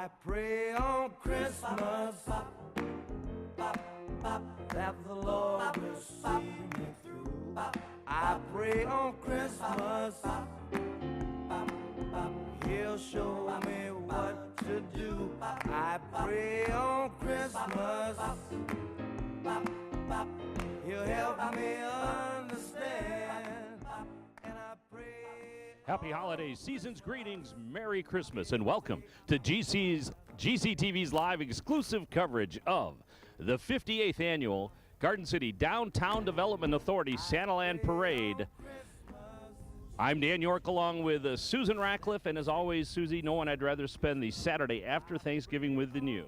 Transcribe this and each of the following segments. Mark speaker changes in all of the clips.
Speaker 1: I pray on Christmas that the Lord will see me through. I pray on Christmas He'll show me what to do. I pray on Christmas He'll help me understand. And I pray.
Speaker 2: Happy holidays, season's greetings, Merry Christmas, and welcome to GCTV's live exclusive coverage of the 58th Annual Garden City Downtown Development Authority Santaland Parade. I'm Dan York along with Susan Racklyeft, and as always, Susie, no one I'd rather spend the Saturday after Thanksgiving with than you.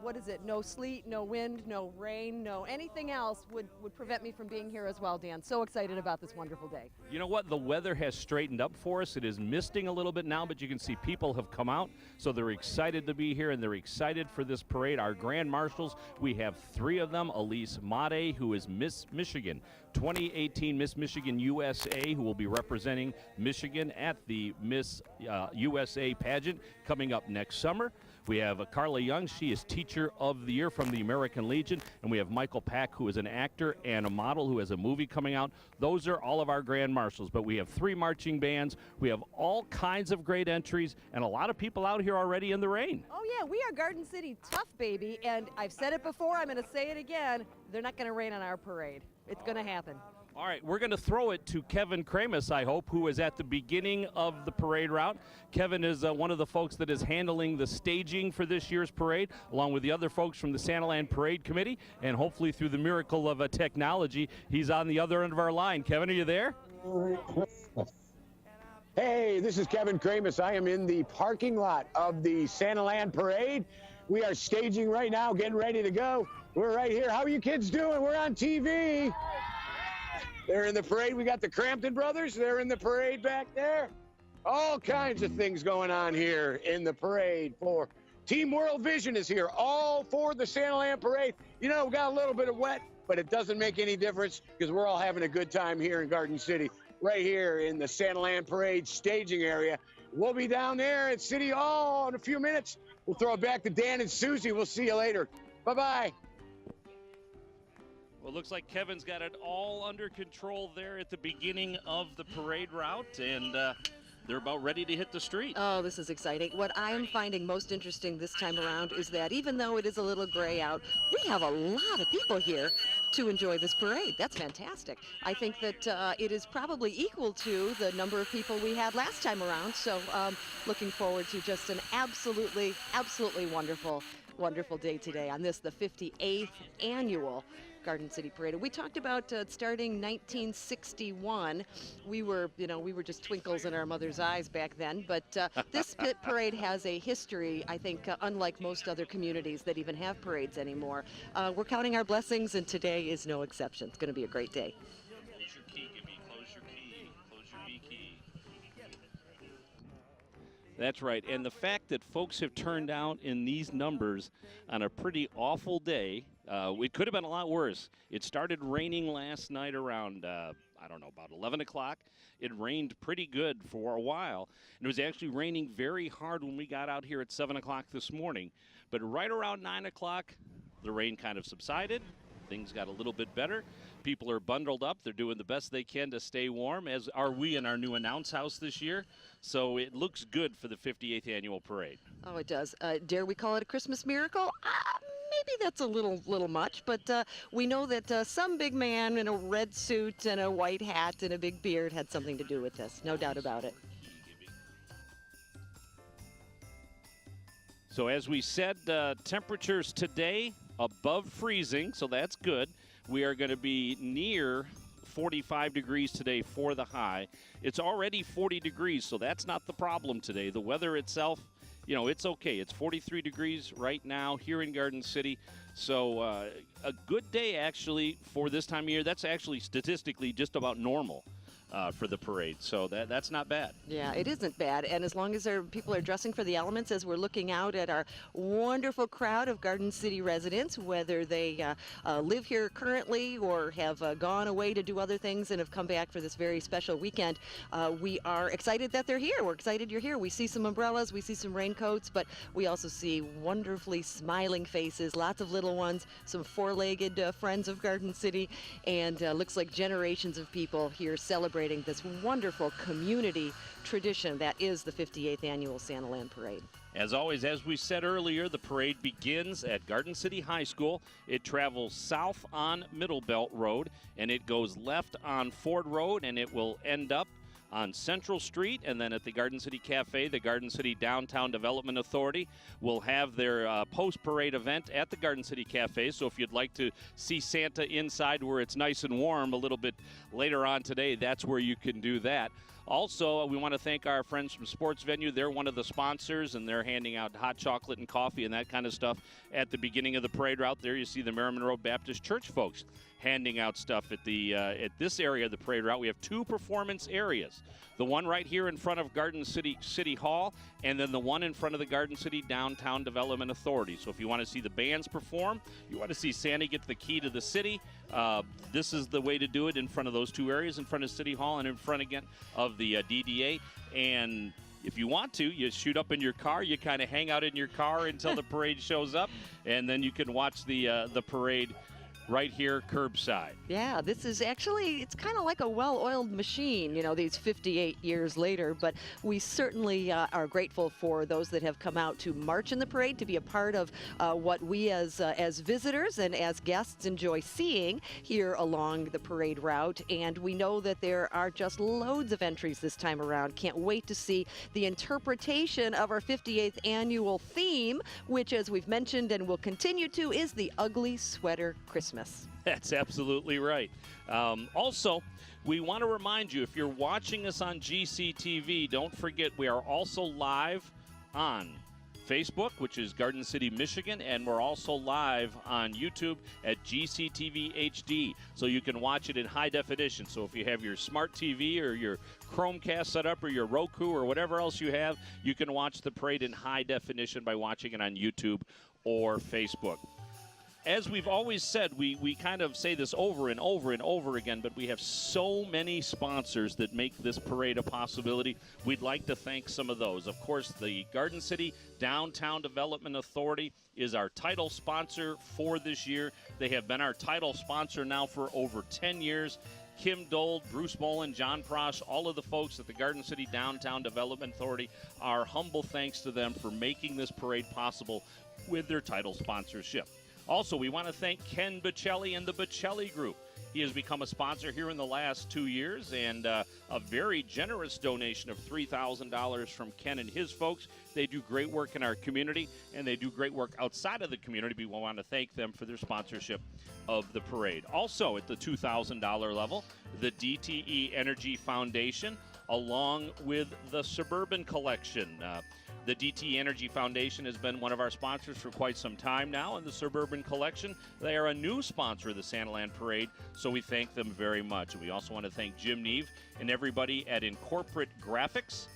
Speaker 3: What is it? No sleet, no wind, no rain, no anything else would prevent me from being here as well, Dan. So excited about this wonderful day.
Speaker 2: You know what? The weather has straightened up for us. It is misting a little bit now, but you can see people have come out, so they're excited to be here, and they're excited for this parade. Our Grand Marshals, we have three of them. Elise Made, who is Miss Michigan, 2018 Miss Michigan USA, who will be representing Michigan at the Miss USA pageant coming up next summer. We have Carla Young. She is Teacher of the Year from the American Legion. And we have Michael Pack, who is an actor and a model who has a movie coming out. Those are all of our Grand Marshals. But we have three marching bands. We have all kinds of great entries and a lot of people out here already in the rain.
Speaker 3: Oh, yeah, we are Garden City tough, baby. And I've said it before. I'm going to say it again. They're not going to rain on our parade. It's going to happen.
Speaker 2: All right, we're going to throw it to Kevin Kramus, I hope, who is at the beginning of the parade route. Kevin is one of the folks that is handling the staging for this year's parade, along with the other folks from the Santaland Parade Committee, and hopefully through the miracle of technology, he's on the other end of our line. Kevin, are you there?
Speaker 4: Hey, this is Kevin Kramus. I am in the parking lot of the Santaland Parade. We are staging right now, getting ready to go. We're right here. How are you kids doing? We're on TV. They're in the parade. We got the Crampton brothers. They're in the parade back there. All kinds of things going on here in the parade for Team World Vision is here, all for the Santaland Parade. You know, we got a little bit of wet, but it doesn't make any difference because we're all having a good time here in Garden City, right here in the Santaland Parade staging area. We'll be down there at City Hall in a few minutes. We'll throw it back to Dan and Susie. We'll see you later. Bye-bye.
Speaker 2: Well, it looks like Kevin's got it all under control there at the beginning of the parade route, and they're about ready to hit the street.
Speaker 3: Oh, this is exciting. What I am finding most interesting this time around is that even though it is a little gray out, we have a lot of people here to enjoy this parade. That's fantastic. I think that it is probably equal to the number of people we had last time around, so looking forward to just an absolutely wonderful day today on this, the 58th Annual Garden City Parade. We talked about starting 1961. We were just twinkles in our mother's eyes back then, but this parade has a history, I think, unlike most other communities that even have parades anymore. We're counting our blessings, and today is no exception. It's going to be a great day.
Speaker 2: Close your key, Gibby. Close your key. Close your B key. That's right, and the fact that folks have turned out in these numbers on a pretty awful day, it could have been a lot worse. It started raining last night around, about 11 o'clock. It rained pretty good for a while. And it was actually raining very hard when we got out here at 7 o'clock this morning. But right around 9 o'clock, the rain kind of subsided. Things got a little bit better. People are bundled up. They're doing the best they can to stay warm, as are we in our new announce house this year. So it looks good for the 58th Annual Parade.
Speaker 3: Oh, it does. Dare we call it a Christmas miracle? Maybe that's a little much, but we know that some big man in a red suit and a white hat and a big beard had something to do with this. No doubt about it.
Speaker 2: So as we said, temperatures today above freezing, so that's good. We are going to be near 45 degrees today for the high. It's already 40 degrees, so that's not the problem today. The weather itself, it's okay. It's 43 degrees right now here in Garden City. So a good day, actually, for this time of year. That's actually statistically just about normal. for the parade. So that's not bad.
Speaker 3: Yeah, it isn't bad. And as long as people are dressing for the elements, as we're looking out at our wonderful crowd of Garden City residents, whether they live here currently or have gone away to do other things and have come back for this very special weekend, we are excited that they're here. We're excited you're here. We see some umbrellas, we see some raincoats, but we also see wonderfully smiling faces, lots of little ones, some four-legged friends of Garden City, and looks like generations of people here celebrating this wonderful community tradition that is the 58th annual Santaland Parade.
Speaker 2: As always, as we said earlier, the parade begins at Garden City High School. It travels south on Middle Belt Road, and it goes left on Ford Road, and it will end up on Central Street, and then at the Garden City Cafe, the Garden City Downtown Development Authority will have their post-parade event at the Garden City Cafe. So if you'd like to see Santa inside where it's nice and warm a little bit later on today, that's where you can do that. Also, we want to thank our friends from Sports Venue. They're one of the sponsors, and they're handing out hot chocolate and coffee and that kind of stuff at the beginning of the parade route. There you see the Merriman Road Baptist Church folks handing out stuff at this area of the parade route. We have two performance areas. The one right here in front of Garden City Hall, and then the one in front of the Garden City Downtown Development Authority. So if you want to see the bands perform, you want to see Santa get the key to the city, this is the way to do it, in front of those two areas, in front of City Hall and in front again of the DDA. And if you want to, you shoot up in your car, you kind of hang out in your car until the parade shows up, and then you can watch the parade right here curbside.
Speaker 3: Yeah, this is actually, it's kind of like a well-oiled machine, you know, these 58 years later, but we certainly are grateful for those that have come out to march in the parade, to be a part of what we as visitors and as guests enjoy seeing here along the parade route. And we know that there are just loads of entries this time around. Can't wait to see the interpretation of our 58th annual theme, which, as we've mentioned and will continue to, is the Ugly Sweater Christmas.
Speaker 2: That's absolutely right. Also, we want to remind you, if you're watching us on GCTV, don't forget we are also live on Facebook, which is Garden City, Michigan, and we're also live on YouTube at GCTV HD, so you can watch it in high definition. So if you have your smart TV or your Chromecast set up or your Roku or whatever else you have, you can watch the parade in high definition by watching it on YouTube or Facebook. As we've always said, we kind of say this over and over and over again, but we have so many sponsors that make this parade a possibility. We'd like to thank some of those. Of course, the Garden City Downtown Development Authority is our title sponsor for this year. They have been our title sponsor now for over 10 years. Kim Dole, Bruce Bolin, John Prosh, all of the folks at the Garden City Downtown Development Authority, our humble thanks to them for making this parade possible with their title sponsorship. Also, we want to thank Ken Bocelli and the Bocelli Group. He has become a sponsor here in the last 2 years, and a very generous donation of $3,000 from Ken and his folks. They do great work in our community, and they do great work outside of the community. We want to thank them for their sponsorship of the parade. Also, at the $2,000 level, the DTE Energy Foundation, along with the Suburban Collection. The DTE Energy Foundation has been one of our sponsors for quite some time now, and the Suburban Collection, they are a new sponsor of the Santaland Parade, so we thank them very much. And we also want to thank Jim Neve and everybody at Incorporate Graphics.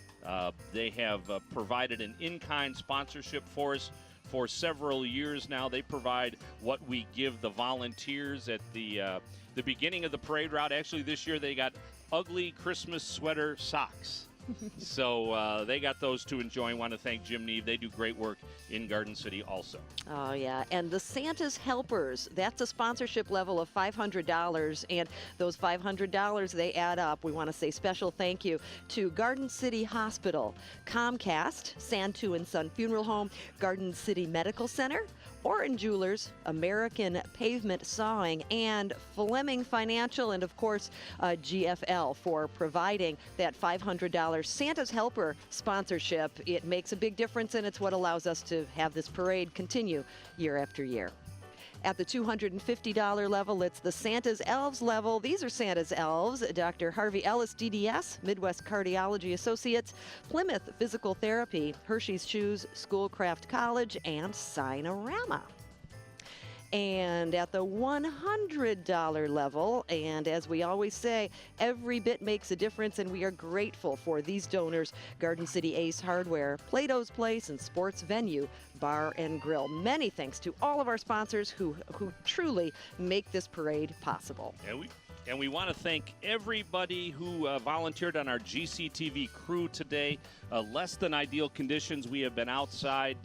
Speaker 2: They have provided an in-kind sponsorship for us for several years now. They provide what we give the volunteers at the beginning of the parade route. Actually, this year they got ugly Christmas sweater socks. So they got those to enjoy. I want to thank Jim Neve. They do great work in Garden City also.
Speaker 3: Oh, yeah. And the Santa's Helpers, that's a sponsorship level of $500. And those $500, they add up. We want to say special thank you to Garden City Hospital, Comcast, Santu and Son Funeral Home, Garden City Medical Center, Oren Jewelers, American Pavement Sawing, and Fleming Financial, and of course GFL for providing that $500 Santa's Helper sponsorship. It makes a big difference, and it's what allows us to have this parade continue year after year. At the $250 level, it's the Santa's Elves level. These are Santa's Elves: Dr. Harvey Ellis, DDS, Midwest Cardiology Associates, Plymouth Physical Therapy, Hershey's Shoes, Schoolcraft College, and Signorama. and at the $100 level. And as we always say, every bit makes a difference, and we are grateful for these donors: Garden City Ace Hardware, Plato's Place, and Sports Venue Bar and Grill. Many thanks to all of our sponsors who truly make this parade possible.
Speaker 2: And we want to thank everybody who volunteered on our GCTV crew today. Less than ideal conditions. We have been outside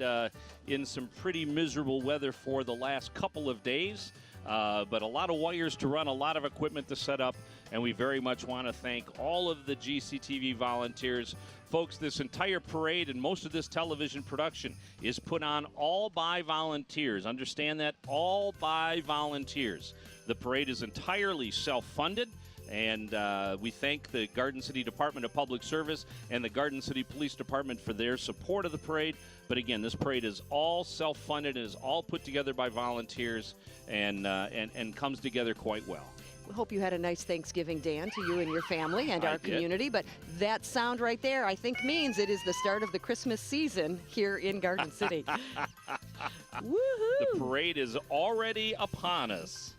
Speaker 2: in some pretty miserable weather for the last couple of days. But a lot of wires to run, a lot of equipment to set up, and we very much want to thank all of the GCTV volunteers. Folks, this entire parade and most of this television production is put on all by volunteers. Understand that? All by volunteers. The parade is entirely self-funded, and we thank the Garden City Department of Public Service and the Garden City Police Department for their support of the parade. But again, this parade is all self-funded and is all put together by volunteers, and comes together quite well.
Speaker 3: We hope you had a nice Thanksgiving, Dan, to you and your family and our community. But that sound right there, I think, means it is the start of the Christmas season here in Garden City. Woohoo!
Speaker 2: The parade is already upon us.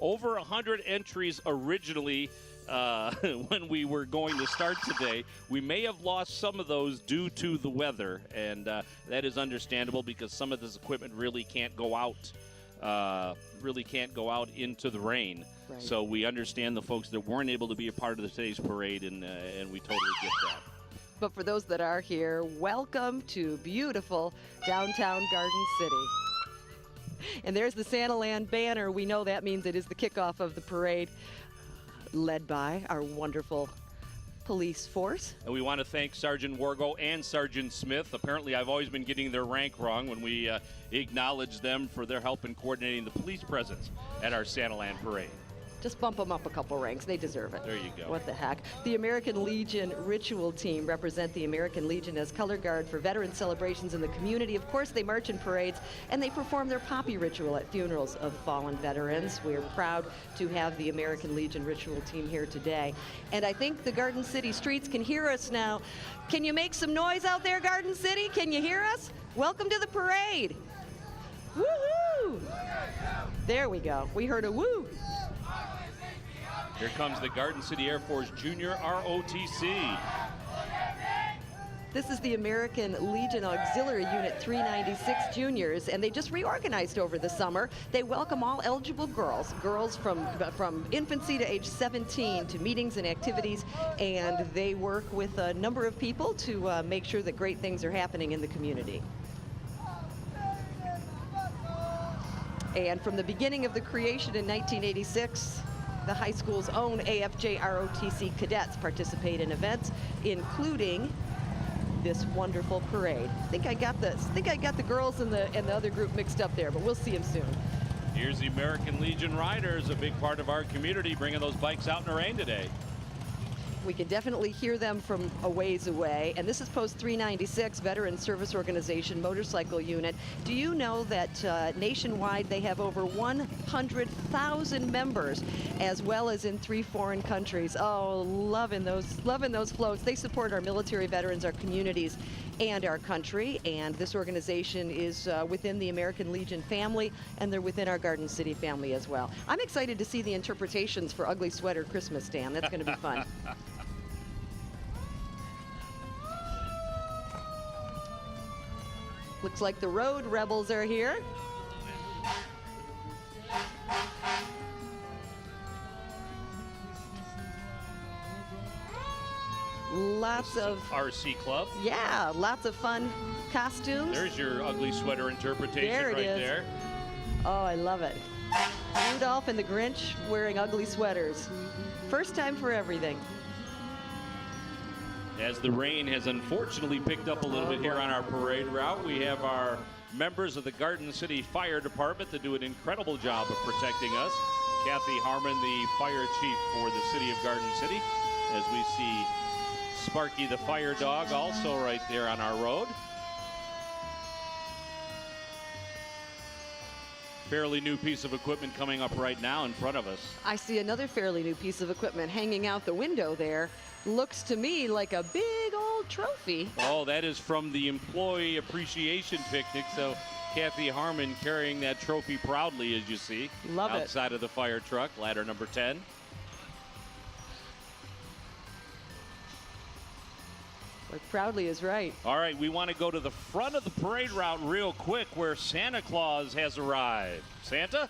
Speaker 2: Over 100 entries originally when we were going to start today. We may have lost some of those due to the weather, and that is understandable because some of this equipment really can't go out. Into the rain.
Speaker 3: Right.
Speaker 2: So we understand the folks that weren't able to be a part of today's parade, and we totally get that.
Speaker 3: But for those that are here, welcome to beautiful downtown Garden City. And there's the Santaland banner. We know that means it is the kickoff of the parade, led by our wonderful police force.
Speaker 2: And we want to thank Sergeant Wargo and Sergeant Smith. Apparently, I've always been getting their rank wrong when we acknowledge them for their help in coordinating the police presence at our Santaland parade.
Speaker 3: Just bump them up a couple ranks. They deserve it.
Speaker 2: There you go.
Speaker 3: What the heck? The American Legion Ritual Team represent the American Legion as color guard for veteran celebrations in the community. Of course, they march in parades, and they perform their poppy ritual at funerals of fallen veterans. We are proud to have the American Legion Ritual Team here today. And I think the Garden City streets can hear us now. Can you make some noise out there, Garden City? Can you hear us? Welcome to the parade. Woohoo! There we go. We heard a woo.
Speaker 2: Here comes the Garden City Air Force Junior ROTC.
Speaker 3: This is the American Legion Auxiliary Unit 396 Juniors, and they just reorganized over the summer. They welcome all eligible girls from infancy to age 17 to meetings and activities, and they work with a number of people to make sure that great things are happening in the community. And from the beginning of the creation in 1986, the high school's own AFJ ROTC cadets participate in events, including this wonderful parade. I think I got the girls and the other group mixed up there, but we'll see them soon.
Speaker 2: Here's the American Legion Riders, a big part of our community, bringing those bikes out in the rain today.
Speaker 3: We can definitely hear them from a ways away. And this is Post 396, Veteran Service Organization Motorcycle Unit. Do you know that nationwide they have over 100,000 members, as well as in 3 foreign countries? Oh, loving those floats. They support our military veterans, our communities, and our country. And this organization is within the American Legion family, and they're within our Garden City family as well. I'm excited to see the interpretations for Ugly Sweater Christmas, Dan. That's going to be fun. Looks like the Road Rebels are here. Lots of
Speaker 2: RC Club.
Speaker 3: Yeah, lots of fun costumes.
Speaker 2: There's your ugly sweater interpretation
Speaker 3: There it
Speaker 2: right
Speaker 3: is.
Speaker 2: there.
Speaker 3: Oh, I love it. Rudolph and the Grinch wearing ugly sweaters. First time for everything.
Speaker 2: As the rain has unfortunately picked up a little bit here on our parade route, we have our members of the Garden City Fire Department that do an incredible job of protecting us. Kathy Harmon, the fire chief for the city of Garden City, as we see Sparky the fire dog also right there on our road. Fairly new piece of equipment coming up right now in front of us.
Speaker 3: I see another fairly new piece of equipment hanging out the window there. Looks to me like a big old trophy.
Speaker 2: Oh, that is from the employee appreciation picnic. So Kathy Harmon carrying that trophy proudly, as you see.
Speaker 3: Love it.
Speaker 2: Outside of the fire truck, ladder number 10.
Speaker 3: Like proudly is right.
Speaker 2: All right, we want to go to the front of the parade route real quick where Santa Claus has arrived. Santa?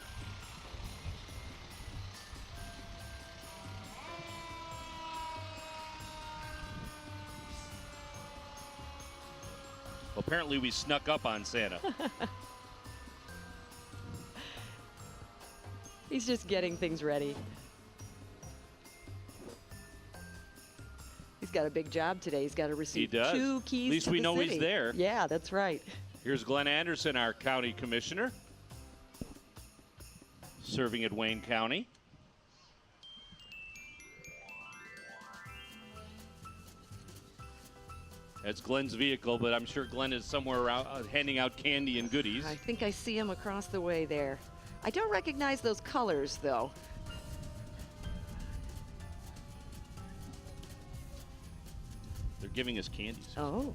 Speaker 2: Apparently we snuck up on Santa.
Speaker 3: He's just getting things ready. He's got a big job today. He's got to receive 2 keys.
Speaker 2: At least
Speaker 3: to
Speaker 2: we
Speaker 3: the
Speaker 2: know
Speaker 3: city.
Speaker 2: he's there.
Speaker 3: Yeah, that's right.
Speaker 2: Here's Glenn Anderson, our county commissioner, serving at Wayne County. That's Glenn's vehicle, but I'm sure Glenn is somewhere around handing out candy and goodies.
Speaker 3: I think I see him across the way there. I don't recognize those colors, though.
Speaker 2: They're giving us candies.
Speaker 3: Oh.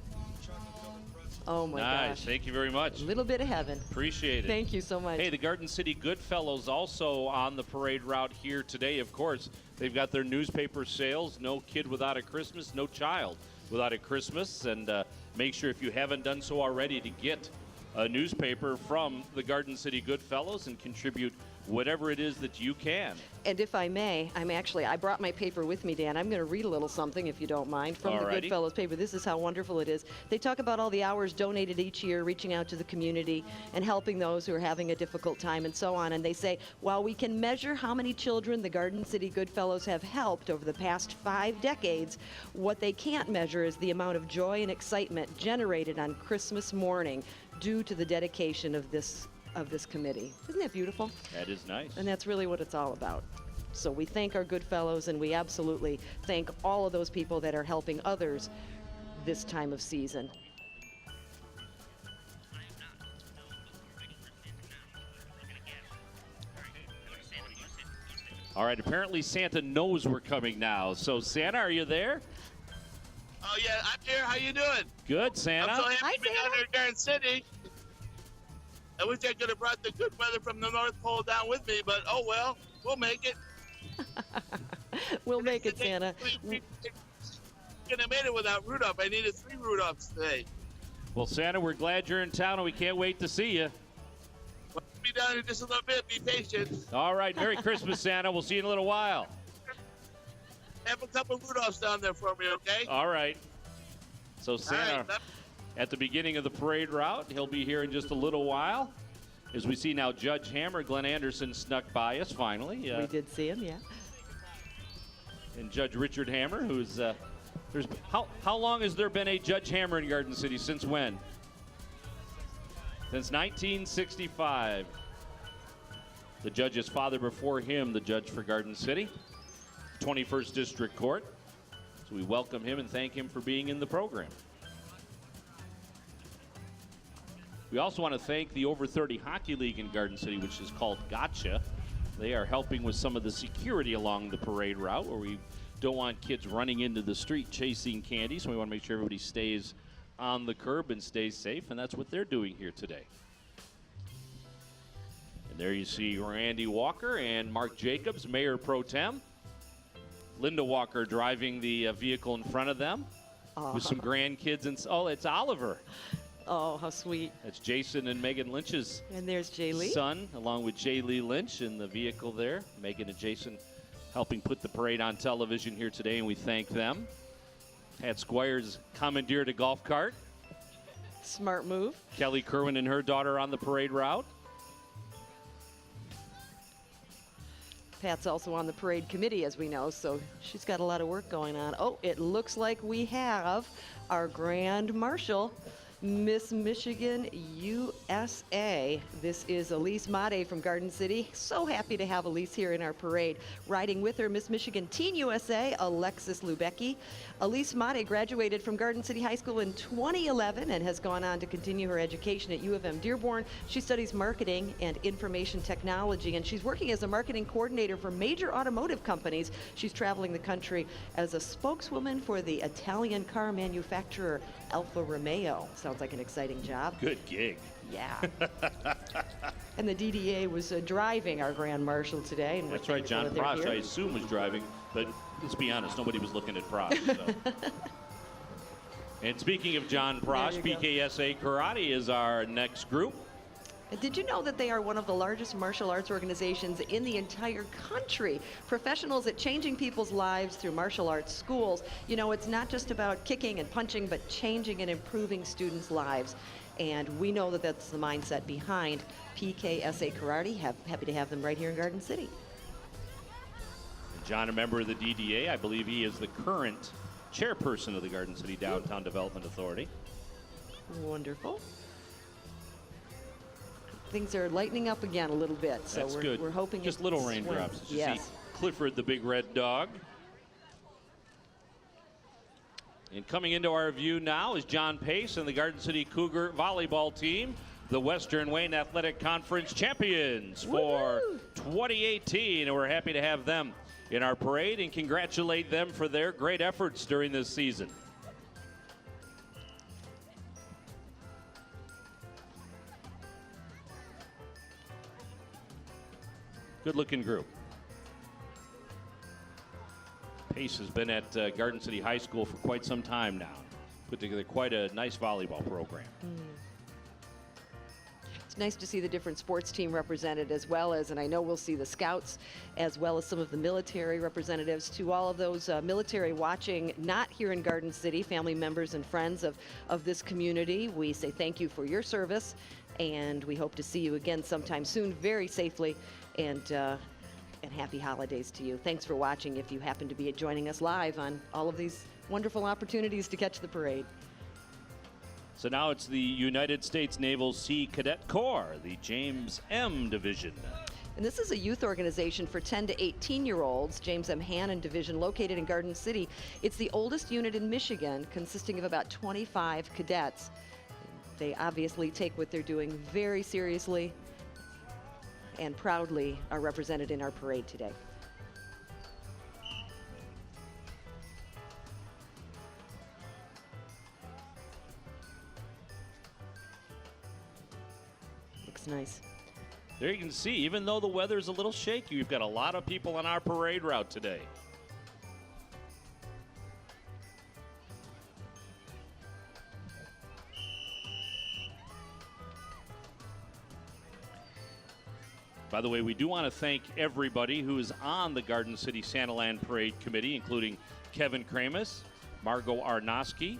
Speaker 3: Oh, my
Speaker 2: Nice.
Speaker 3: gosh.
Speaker 2: Thank you very much.
Speaker 3: A little bit of heaven.
Speaker 2: Appreciate it.
Speaker 3: Thank you so much.
Speaker 2: Hey, the Garden City Goodfellows also on the parade route here today. Of course, they've got their newspaper sales. No kid without a Christmas, no child without a Christmas. And make sure, if you haven't done so already, to get a newspaper from the Garden City Goodfellows and contribute whatever it is that you can.
Speaker 3: And if I may, I brought my paper with me, Dan. I'm going to read a little something, if you don't mind, from the
Speaker 2: Alrighty.
Speaker 3: Goodfellows paper. This is how wonderful it is. They talk about all the hours donated each year, reaching out to the community and helping those who are having a difficult time and so on. And they say, while we can measure how many children the Garden City Goodfellows have helped over the past 5 decades, what they can't measure is the amount of joy and excitement generated on Christmas morning due to the dedication of this committee. Isn't that beautiful?
Speaker 2: That is nice.
Speaker 3: And that's really what it's all about. So we thank our good fellows, and we absolutely thank all of those people that are helping others this time of season.
Speaker 2: All right, apparently Santa knows we're coming now. So, Santa, are you there?
Speaker 5: Oh, yeah, I'm here. How you doing?
Speaker 2: Good, Santa.
Speaker 5: I'm so happy
Speaker 3: Hi,
Speaker 5: to be down
Speaker 3: Santa.
Speaker 5: there in Garden City. I wish I could have brought the good weather from the North Pole down with me, but oh well, we'll make it.
Speaker 3: We'll make it, Santa.
Speaker 5: Couldn't have made it without Rudolph. I needed 3 Rudolphs today.
Speaker 2: Well, Santa, we're glad you're in town, and we can't wait to see you.
Speaker 5: Well, I'll be down in just a little bit. Be patient.
Speaker 2: All right, Merry Christmas, Santa. We'll see you in a little while.
Speaker 5: Have a couple Rudolphs down there for me, okay?
Speaker 2: All right. So,
Speaker 5: All
Speaker 2: Santa,
Speaker 5: right.
Speaker 2: at the beginning of the parade route, he'll be here in just a little while. As we see now, Judge Hammer, Glenn Anderson snuck by us finally.
Speaker 3: We did see him, yeah.
Speaker 2: And Judge Richard Hammer, who's how long has there been a Judge Hammer in Garden City? Since when? Since 1965. The judge's father before him, the judge for Garden City, 21st District Court. So we welcome him and thank him for being in the program. We also want to thank the Over 30 Hockey League in Garden City, which is called Gotcha. They are helping with some of the security along the parade route, where we don't want kids running into the street chasing candy, so we want to make sure everybody stays on the curb and stays safe, and that's what they're doing here today. And there you see Randy Walker and Mark Jacobs, Mayor Pro Tem. Linda Walker driving the vehicle in front of them with some grandkids. And oh, it's Oliver.
Speaker 3: Oh, how sweet.
Speaker 2: That's Jason and Megan Lynch's
Speaker 3: And there's Jay Lee.
Speaker 2: son, along with Jay Lee Lynch in the vehicle there. Megan and Jason helping put the parade on television here today, and we thank them. Pat Squires commandeered a golf cart.
Speaker 3: Smart move.
Speaker 2: Kelly Kerwin and her daughter on the parade route.
Speaker 3: Pat's also on the parade committee, as we know, so she's got a lot of work going on. Oh, it looks like we have our Grand Marshal, Miss Michigan USA. This is Elise Made from Garden City. So happy to have Elise here in our parade. Riding with her, Miss Michigan Teen USA, Alexis Lubecki. Elise Made graduated from Garden City High School in 2011 and has gone on to continue her education at U of M Dearborn. She studies marketing and information technology, and she's working as a marketing coordinator for major automotive companies. She's traveling the country as a spokeswoman for the Italian car manufacturer Alfa Romeo. Sounds like an exciting job.
Speaker 2: Good gig.
Speaker 3: Yeah. And the DDA was driving our Grand Marshal today. And
Speaker 2: That's right, John Prosh, I assume, was driving, but let's be honest, nobody was looking at Prosh. So. And speaking of John Prosh, PKSA Karate is our next group.
Speaker 3: Did you know that they are one of the largest martial arts organizations in the entire country? Professionals at changing people's lives through martial arts schools. You know, it's not just about kicking and punching, but changing and improving students' lives. And we know that that's the mindset behind PKSA Karate. Happy to have them right here in Garden City.
Speaker 2: John, a member of the DDA. I believe he is the current chairperson of the Garden City Downtown Development Authority.
Speaker 3: Wonderful. Things are lightening up again a little bit, so we're hoping
Speaker 2: just little raindrops.
Speaker 3: Yes.
Speaker 2: See Clifford, the big red dog. And coming into our view now is John Pace and the Garden City Cougar volleyball team, the Western Wayne Athletic Conference champions for 2018. And we're happy to have them in our parade and congratulate them for their great efforts during this season. Good-looking group. Pace has been at Garden City High School for quite some time now. Put together quite a nice volleyball program.
Speaker 3: It's nice to see the different sports team represented, as well as, and I know we'll see the scouts, as well as some of the military representatives. To all of those military watching, not here in Garden City, family members and friends of this community, we say thank you for your service, and we hope to see you again sometime soon, very safely. And happy holidays to you. Thanks for watching if you happen to be joining us live on all of these wonderful opportunities to catch the parade.
Speaker 2: So now it's the United States Naval Sea Cadet Corps, the James M. Division.
Speaker 3: And this is a youth organization for 10 to 18-year-olds, James M. Hannon Division, located in Garden City. It's the oldest unit in Michigan, consisting of about 25 cadets. They obviously take what they're doing very seriously and proudly are represented in our parade today. Looks nice.
Speaker 2: There you can see, even though the weather's a little shaky, we've got a lot of people on our parade route today. By the way, we do want to thank everybody who is on the Garden City Santaland Parade Committee, including Kevin Kramus, Margot Arnosky,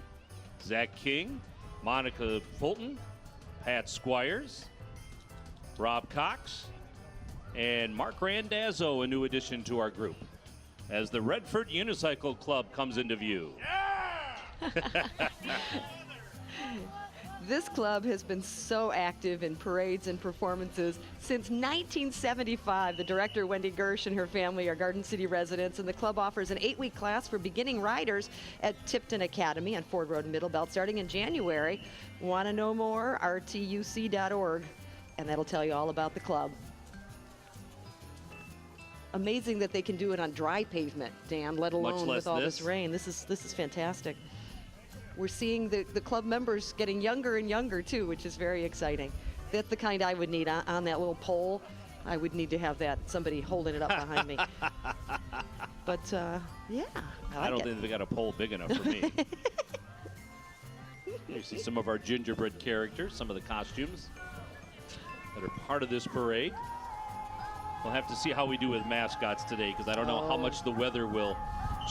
Speaker 2: Zach King, Monica Fulton, Pat Squires, Rob Cox, and Mark Randazzo, a new addition to our group, as the Redford Unicycle Club comes into view. Yeah!
Speaker 3: This club has been so active in parades and performances since 1975. The director, Wendy Gersh, and her family are Garden City residents, and the club offers an 8-week class for beginning riders at Tipton Academy on Ford Road, Middlebelt, starting in January. Want to know more? rtuc.org, and that'll tell you all about the club. Amazing that they can do it on dry pavement, Dan, let alone with all this rain. This is fantastic. We're seeing the club members getting younger and younger, too, which is very exciting. That's the kind I would need on that little pole. I would need to have that, somebody holding it up behind me. But, yeah.
Speaker 2: I don't think they got a pole big enough for me. You see some of our gingerbread characters, some of the costumes that are part of this parade. We'll have to see how we do with mascots today, because I don't know how much the weather will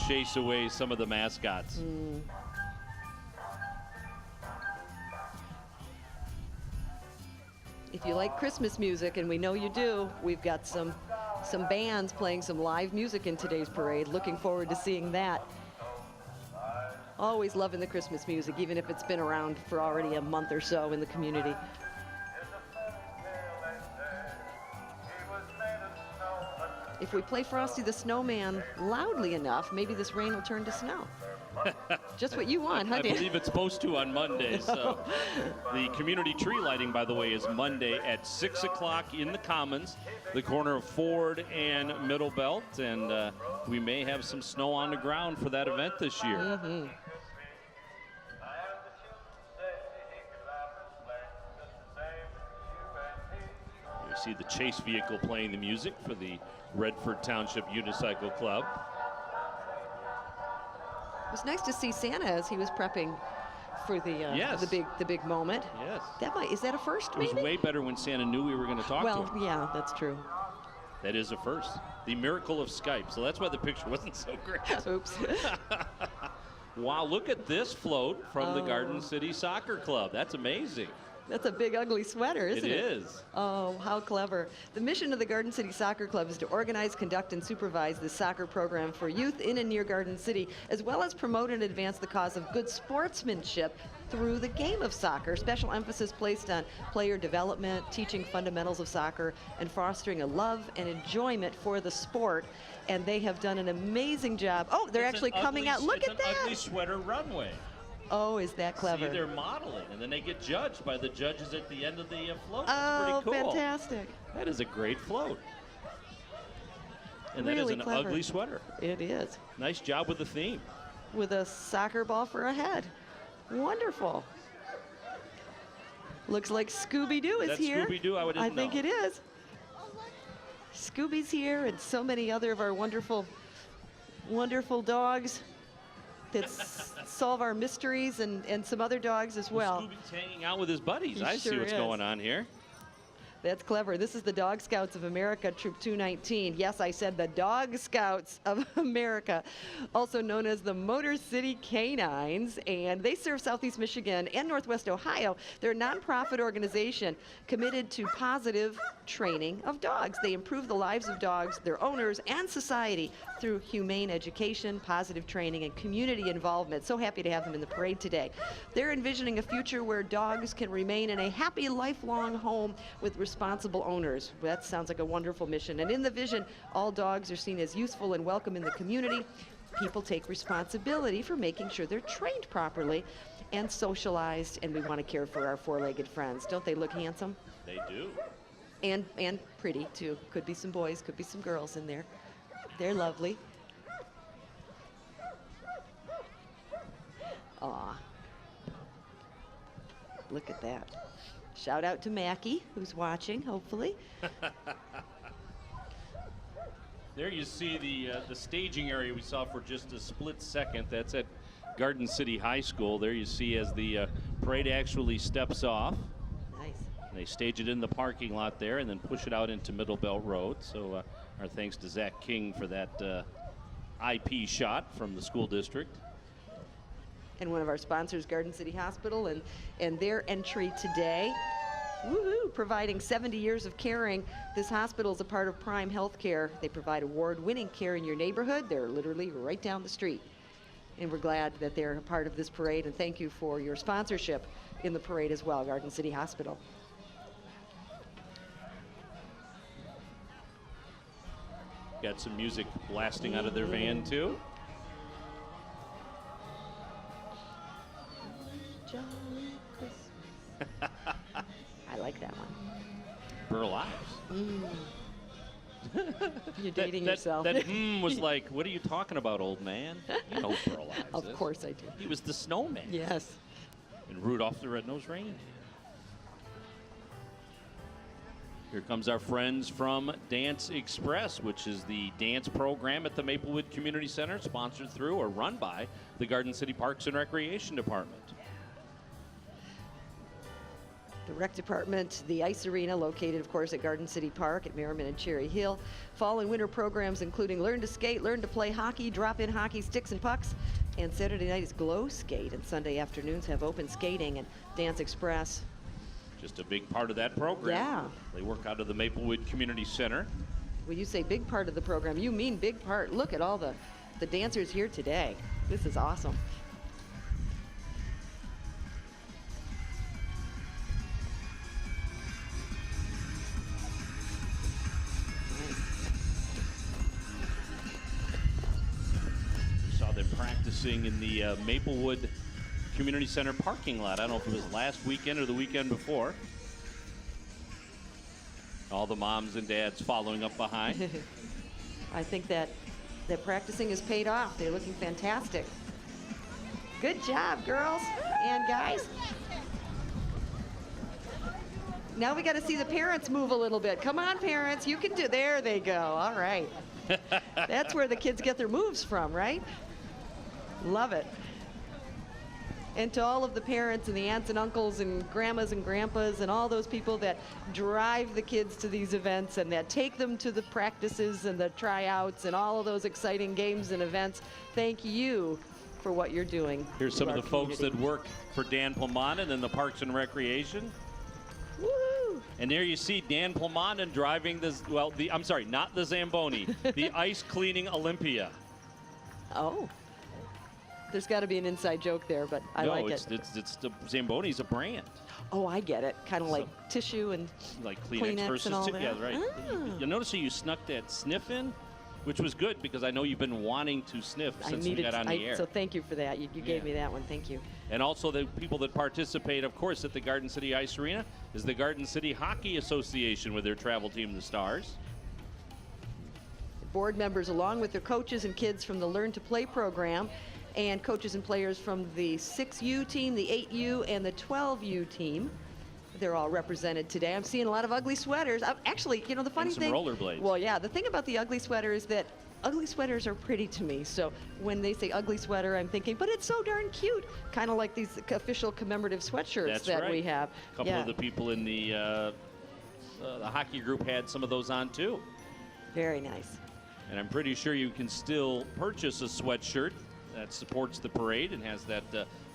Speaker 2: chase away some of the mascots.
Speaker 3: If you like Christmas music, and we know you do, we've got some bands playing some live music in today's parade. Looking forward to seeing that. Always loving the Christmas music, even if it's been around for already a month or so in the community. If we play Frosty the Snowman loudly enough, maybe this rain will turn to snow. Just what you want, huh, Dan?
Speaker 2: I believe it's supposed to on Monday. So the community tree lighting, by the way, is Monday at 6 o'clock in the Commons, the corner of Ford and Middlebelt, and we may have some snow on the ground for that event this year. see the chase vehicle playing the music for the Redford Township Unicycle Club.
Speaker 3: It was nice to see Santa as he was prepping for
Speaker 2: Yes.
Speaker 3: the big moment.
Speaker 2: Yes.
Speaker 3: Is that a first?
Speaker 2: It was
Speaker 3: maybe?
Speaker 2: way better when Santa knew we were going to talk to him.
Speaker 3: Well, yeah, that's true.
Speaker 2: That is a first. The miracle of Skype. So that's why the picture wasn't so great.
Speaker 3: Oops.
Speaker 2: Wow, look at this float from the Garden City Soccer Club. That's amazing.
Speaker 3: That's a big, ugly sweater, isn't it?
Speaker 2: It is.
Speaker 3: Oh, how clever. The mission of the Garden City Soccer Club is to organize, conduct, and supervise the soccer program for youth in and near Garden City, as well as promote and advance the cause of good sportsmanship through the game of soccer. Special emphasis placed on player development, teaching fundamentals of soccer, and fostering a love and enjoyment for the sport. And they have done an amazing job. Oh, they're actually coming out. Look at that.
Speaker 2: It's an ugly sweater runway.
Speaker 3: Oh, is that clever?
Speaker 2: See, they're modeling, and then they get judged by the judges at the end of the float. That's pretty cool.
Speaker 3: Fantastic.
Speaker 2: That is a great float. And
Speaker 3: Really
Speaker 2: that is an
Speaker 3: clever.
Speaker 2: ugly sweater.
Speaker 3: It is.
Speaker 2: Nice job with the theme.
Speaker 3: With a soccer ball for a head. Wonderful. Looks like Scooby-Doo is
Speaker 2: That's
Speaker 3: here.
Speaker 2: Scooby-Doo? I
Speaker 3: think
Speaker 2: know.
Speaker 3: it is. Scooby's here, and so many other of our wonderful, wonderful dogs that solve our mysteries, and some other dogs as well.
Speaker 2: Scooby's hanging out with his buddies.
Speaker 3: He
Speaker 2: I see
Speaker 3: sure
Speaker 2: what's
Speaker 3: is.
Speaker 2: going on here.
Speaker 3: That's clever. This is the Dog Scouts of America, Troop 219. Yes, I said the Dog Scouts of America, also known as the Motor City Canines, and they serve Southeast Michigan and Northwest Ohio. They're a nonprofit organization committed to positive training of dogs. They improve the lives of dogs, their owners, and society through humane education, positive training, and community involvement. So happy to have them in the parade today. They're envisioning a future where dogs can remain in a happy, lifelong home with responsible owners. That sounds like a wonderful mission. And in the vision, all dogs are seen as useful and welcome in the community. People take responsibility for making sure they're trained properly and socialized, and we want to care for our four-legged friends. Don't they look handsome?
Speaker 2: They do.
Speaker 3: And pretty, too. Could be some boys, could be some girls in there. They're lovely. Aw. Look at that. Shout out to Mackie, who's watching, hopefully.
Speaker 2: There you see the staging area we saw for just a split second. That's at Garden City High School. There you see as the parade actually steps off.
Speaker 3: Nice.
Speaker 2: They stage it in the parking lot there and then push it out into Middle Belt Road. So our thanks to Zach King for that IP shot from the school district.
Speaker 3: And one of our sponsors, Garden City Hospital, and their entry today. Woohoo! Providing 70 years of caring. This hospital is a part of Prime Healthcare. They provide award-winning care in your neighborhood. They're literally right down the street. And we're glad that they're a part of this parade, and thank you for your sponsorship in the parade as well, Garden City Hospital.
Speaker 2: Got some music blasting out of their van too.
Speaker 3: Jolly Christmas. I like that one.
Speaker 2: Burl Ives.
Speaker 3: You're dating yourself.
Speaker 2: That was like, what are you talking about, old man? You know who Burl Ives
Speaker 3: Of
Speaker 2: is.
Speaker 3: course I do.
Speaker 2: He was the snowman.
Speaker 3: Yes.
Speaker 2: And Rudolph the Red-Nosed Reindeer. Here comes our friends from Dance Express, which is the dance program at the Maplewood Community Center, sponsored through or run by the Garden City Parks and Recreation Department.
Speaker 3: The rec department, the ice arena located, of course, at Garden City Park at Merriman and Cherry Hill. Fall and winter programs including Learn to Skate, Learn to Play Hockey, Drop-In Hockey, Sticks and Pucks. And Saturday night is Glow Skate, and Sunday afternoons have open skating and Dance Express.
Speaker 2: Just a big part of that program.
Speaker 3: Yeah.
Speaker 2: They work out of the Maplewood Community Center.
Speaker 3: When you say big part of the program, you mean big part. Look at all the dancers here today. This is awesome.
Speaker 2: Saw them practicing in the Maplewood Community Center parking lot. I don't know if it was last weekend or the weekend before. All the moms and dads following up behind.
Speaker 3: I think that practicing has paid off. They're looking fantastic. Good job, girls and guys. Now we got to see the parents move a little bit. Come on, parents, you can do. There they go. All right. That's where the kids get their moves from, right? Love it. And to all of the parents and the aunts and uncles and grandmas and grandpas and all those people that drive the kids to these events and that take them to the practices and the tryouts and all of those exciting games and events, thank you for what you're doing.
Speaker 2: Here's some of the folks that work for Dan Plamanen in the Parks and Recreation.
Speaker 3: Woo!
Speaker 2: And there you see Dan Plamanen driving this, well, I'm sorry, not the Zamboni, the ice cleaning Olympia.
Speaker 3: Oh. There's got to be an inside joke there, but I like it.
Speaker 2: No, it's the Zamboni's a brand.
Speaker 3: Oh, I get it. Kind of like tissue and
Speaker 2: like Kleenex versus
Speaker 3: and all that.
Speaker 2: Yeah, right.
Speaker 3: Ah.
Speaker 2: You notice how you snuck that sniff in, which was good because I know you've been wanting to sniff since we got on the air.
Speaker 3: So thank you for that. You gave me that one. Thank you.
Speaker 2: And also the people that participate, of course, at the Garden City Ice Arena is the Garden City Hockey Association with their travel team, the Stars.
Speaker 3: Board members, along with their coaches and kids from the Learn to Play program, and coaches and players from the 6U team, the 8U, and the 12U team. They're all represented today. I'm seeing a lot of ugly sweaters. Actually, you know, the funny thing.
Speaker 2: And some rollerblades.
Speaker 3: Well, yeah, the thing about the ugly sweater is that ugly sweaters are pretty to me. So when they say ugly sweater, I'm thinking, but it's so darn cute. Kind of like these official commemorative sweatshirts that we have.
Speaker 2: A couple of the people in the hockey group had some of those on too.
Speaker 3: Very nice.
Speaker 2: And I'm pretty sure you can still purchase a sweatshirt that supports the parade and has that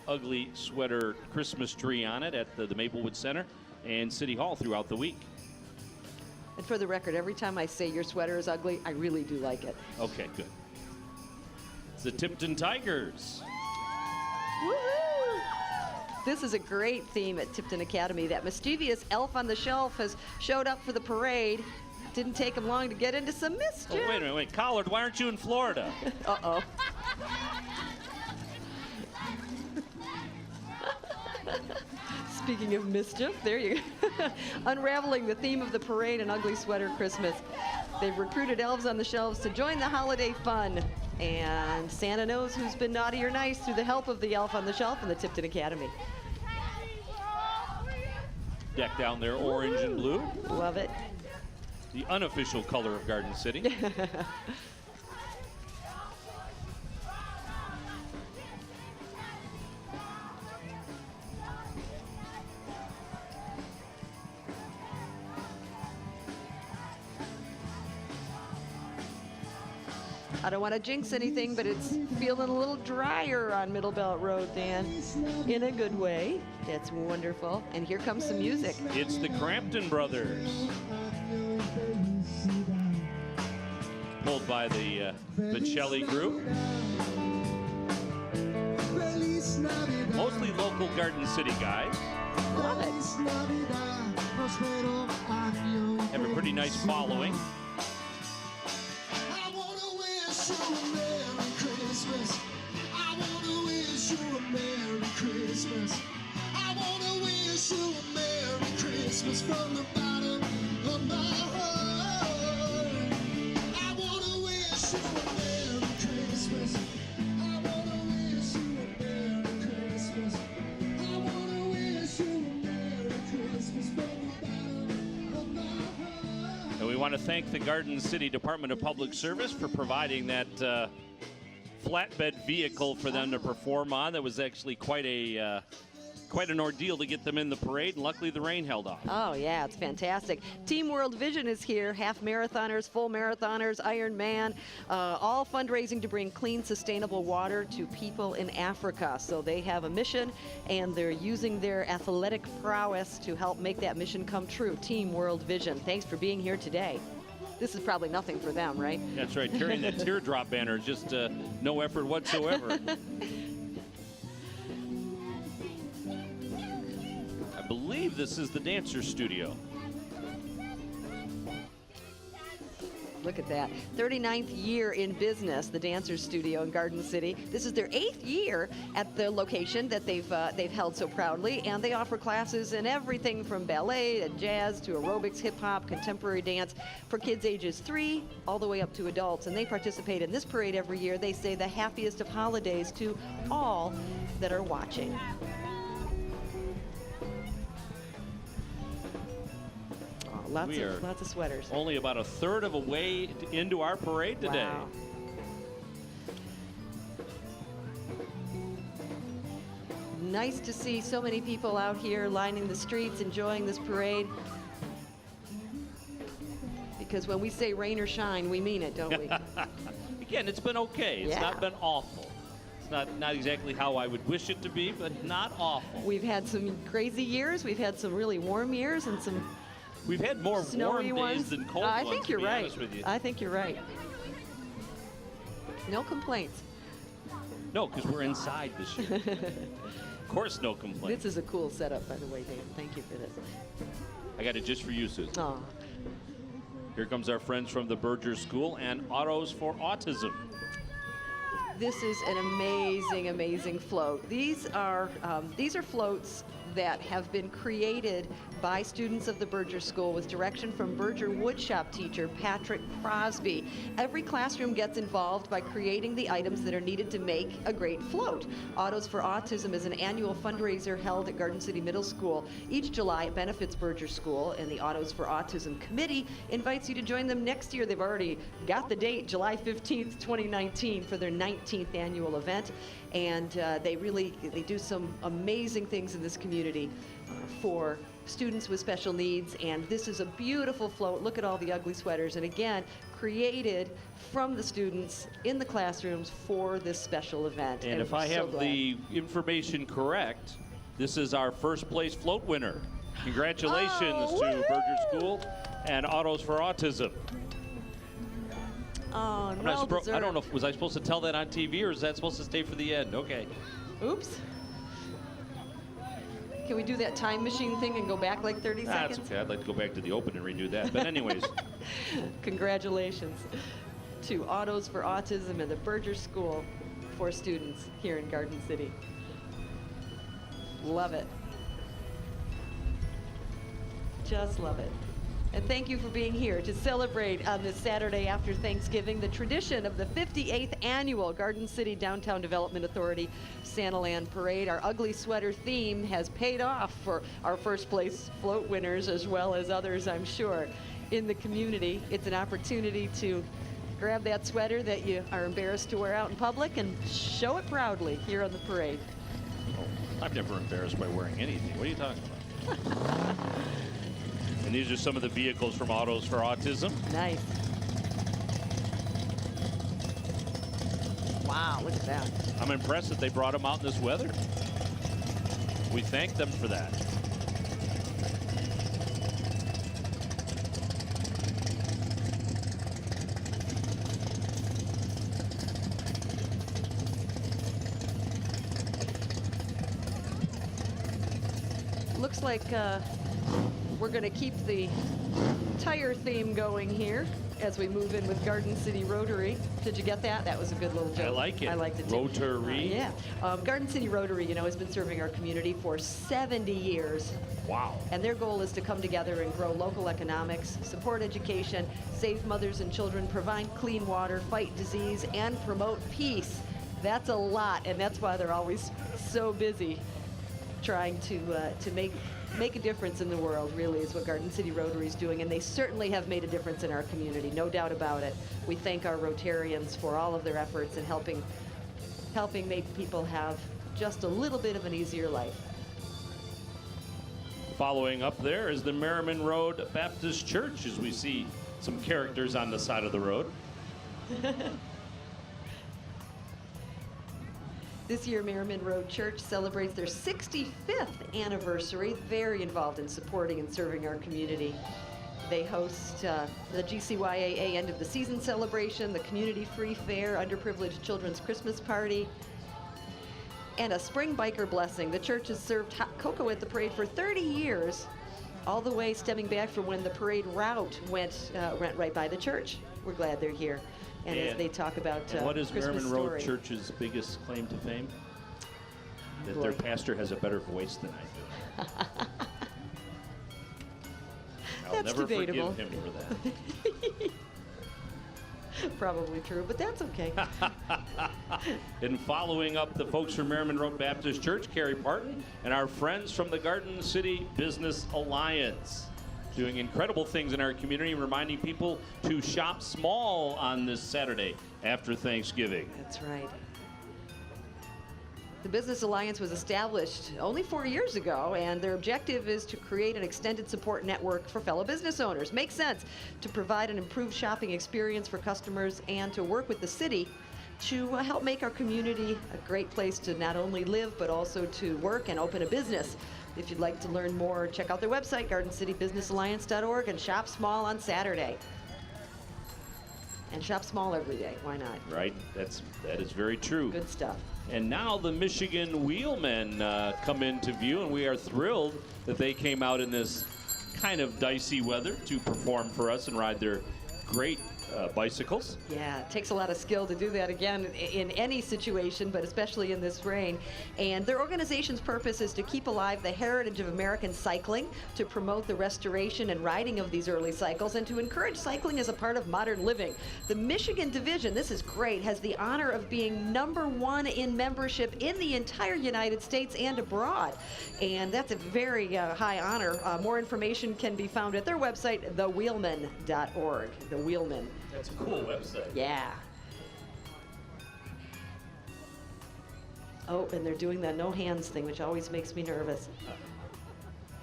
Speaker 2: ugly sweater Christmas tree on it at the Maplewood Center and City Hall throughout the week.
Speaker 3: And for the record, every time I say your sweater is ugly, I really do like it.
Speaker 2: Okay, good. It's the Tipton Tigers.
Speaker 3: Woohoo! This is a great theme at Tipton Academy. That mischievous elf on the shelf has showed up for the parade. Didn't take him long to get into some mischief.
Speaker 2: Oh, wait a minute, wait. Collard, why aren't you in Florida?
Speaker 3: Uh-oh. Speaking of mischief, there you go. Unraveling the theme of the parade, An Ugly Sweater Christmas. They've recruited elves on the shelves to join the holiday fun. And Santa knows who's been naughty or nice through the help of the elf on the shelf and the Tipton Academy.
Speaker 2: Decked down there, orange and blue.
Speaker 3: Love it.
Speaker 2: The unofficial color of Garden City.
Speaker 3: I don't want to jinx anything, but it's feeling a little drier on Middle Belt Road, Dan. In a good way. That's wonderful. And here comes some music.
Speaker 2: It's the Crampton Brothers. Pulled by the Vicelli group. Mostly local Garden City guys.
Speaker 3: Love it.
Speaker 2: Have a pretty nice following.
Speaker 6: I wanna wish you a Merry Christmas. I wanna wish you a Merry Christmas from the bottom of my heart. I wanna wish you a Merry Christmas. I wanna wish you a Merry Christmas. I wanna wish you a Merry Christmas from the bottom of my heart.
Speaker 2: And we want to thank the Garden City Department of Public Service for providing that flatbed vehicle for them to perform on. That was actually quite an ordeal to get them in the parade, and luckily the rain held off.
Speaker 3: Oh, yeah, it's fantastic. Team World Vision is here. Half marathoners, full marathoners, Ironman, all fundraising to bring clean, sustainable water to people in Africa. So they have a mission, and they're using their athletic prowess to help make that mission come true. Team World Vision, thanks for being here today. This is probably nothing for them, right?
Speaker 2: That's right. Carrying that teardrop banner is just no effort whatsoever. I believe this is the Dancer Studio.
Speaker 3: Look at that. 39th year in business, the Dancers Studio in Garden City. This is their 8th year at the location that they've held so proudly, and they offer classes in everything from ballet to jazz to aerobics, hip-hop, contemporary dance for kids ages 3 all the way up to adults. And they participate in this parade every year. They say the happiest of holidays to all that are watching. lots of sweaters.
Speaker 2: Only about a third of a way into our parade today.
Speaker 3: Wow. Nice to see so many people out here lining the streets, enjoying this parade. Because when we say rain or shine, we mean it, don't we?
Speaker 2: Again, it's been okay. It's
Speaker 3: Yeah.
Speaker 2: not been awful. It's not exactly how I would wish it to be, but not awful.
Speaker 3: We've had some crazy years. We've had some really warm years and some
Speaker 2: We've had more
Speaker 3: snowy
Speaker 2: warm
Speaker 3: ones.
Speaker 2: days than cold
Speaker 3: I
Speaker 2: ones,
Speaker 3: think
Speaker 2: to
Speaker 3: you're
Speaker 2: be
Speaker 3: right.
Speaker 2: honest with you.
Speaker 3: I think you're right. No complaints.
Speaker 2: No, because we're inside this year. Of course, no complaints.
Speaker 3: This is a cool setup, by the way, Dan. Thank you for this.
Speaker 2: I got it just for you, Susie.
Speaker 3: Oh,
Speaker 2: Here comes our friends from the Berger School and Autos for Autism.
Speaker 3: this is an amazing, amazing float. These are floats that have been created by students of the Berger School with direction from Berger woodshop teacher Patrick Crosby. Every classroom gets involved by creating the items that are needed to make a great float. Autos for Autism is an annual fundraiser held at Garden City Middle School. Each July it benefits Berger School, and the Autos for Autism Committee invites you to join them next year. They've already got the date, July 15th, 2019, for their 19th annual event. And they do some amazing things in this community for students with special needs. And this is a beautiful float. Look at all the ugly sweaters. And again, created from the students in the classrooms for this special event.
Speaker 2: And if
Speaker 3: we're
Speaker 2: I
Speaker 3: so
Speaker 2: have
Speaker 3: glad.
Speaker 2: the information correct, this is our first place float winner. Congratulations
Speaker 3: Oh,
Speaker 2: to
Speaker 3: woohoo!
Speaker 2: Berger School and Autos for Autism.
Speaker 3: Oh,
Speaker 2: I
Speaker 3: well
Speaker 2: don't know,
Speaker 3: deserved.
Speaker 2: was I supposed to tell that on TV or is that supposed to stay for the end? Okay.
Speaker 3: Oops. Can we do that time machine thing and go back like 30
Speaker 2: That's
Speaker 3: seconds?
Speaker 2: okay. I'd like to go back to the open and redo that. But anyways,
Speaker 3: Congratulations to Autos for Autism and the Berger School for students here in Garden City. Love it. Just love it. And thank you for being here to celebrate on this Saturday after Thanksgiving the tradition of the 58th annual Garden City Downtown Development Authority Santaland Parade. Our ugly sweater theme has paid off for our first place float winners as well as others, I'm sure, in the community. It's an opportunity to grab that sweater that you are embarrassed to wear out in public and show it proudly here on the parade.
Speaker 2: I'm never embarrassed by wearing anything. What are you talking about? And these are some of the vehicles from Autos for Autism.
Speaker 3: Nice. Wow, look at that.
Speaker 2: I'm impressed that they brought them out in this weather. We thank them for that.
Speaker 3: Looks like we're going to keep the tire theme going here as we move in with Garden City Rotary. Did you get that? That was a good little joke.
Speaker 2: I like it.
Speaker 3: I liked it too.
Speaker 2: Rotary.
Speaker 3: Yeah. Garden City Rotary, you know, has been serving our community for 70 years.
Speaker 2: Wow.
Speaker 3: And their goal is to come together and grow local economics, support education, save mothers and children, provide clean water, fight disease, and promote peace. That's a lot, and that's why they're always so busy trying to make a difference in the world, really, is what Garden City Rotary is doing, and they certainly have made a difference in our community, no doubt about it. We thank our Rotarians for all of their efforts in helping make people have just a little bit of an easier life.
Speaker 2: Following up there is the Merriman Road Baptist Church, as we see some characters on the side of the road.
Speaker 3: This year, Merriman Road Church celebrates their 65th anniversary. Very involved in supporting and serving our community. They host the GCYAA end of the season celebration, the community free fair, underprivileged children's Christmas party, and a spring biker blessing. The church has served hot cocoa at the parade for 30 years, all the way stemming back from when the parade route went right by the church. We're glad they're here. And as they talk about
Speaker 2: and what is
Speaker 3: Christmas
Speaker 2: Merriman Road
Speaker 3: story.
Speaker 2: Church's biggest claim to fame? That
Speaker 3: Boy.
Speaker 2: their pastor has a better voice than I do. I'll
Speaker 3: That's
Speaker 2: never
Speaker 3: debatable.
Speaker 2: forgive him for that.
Speaker 3: Probably true, but that's okay.
Speaker 2: And following up the folks from Merriman Road Baptist Church, Carrie Parton, and our friends from the Garden City Business Alliance. doing incredible things in our community, reminding people to shop small on this Saturday after Thanksgiving.
Speaker 3: That's right. The Business Alliance was established only 4 years ago, and their objective is to create an extended support network for fellow business owners. Makes sense to provide an improved shopping experience for customers and to work with the city to help make our community a great place to not only live, but also to work and open a business. If you'd like to learn more, check out their website, GardenCityBusinessAlliance.org, and shop small on Saturday. And shop small every day. Why not?
Speaker 2: Right. That is very true.
Speaker 3: Good stuff.
Speaker 2: And now the Michigan Wheelmen come into view, and we are thrilled that they came out in this kind of dicey weather to perform for us and ride their great bicycles.
Speaker 3: Yeah, it takes a lot of skill to do that again in any situation, but especially in this rain. And their organization's purpose is to keep alive the heritage of American cycling, to promote the restoration and riding of these early cycles, and to encourage cycling as a part of modern living. The Michigan division, this is great, has the honor of being #1 in membership in the entire United States and abroad. And that's a very high honor. More information can be found at their website, thewheelman.org. The Wheelman.
Speaker 2: That's a cool website.
Speaker 3: Yeah. Oh, and they're doing that no hands thing, which always makes me nervous.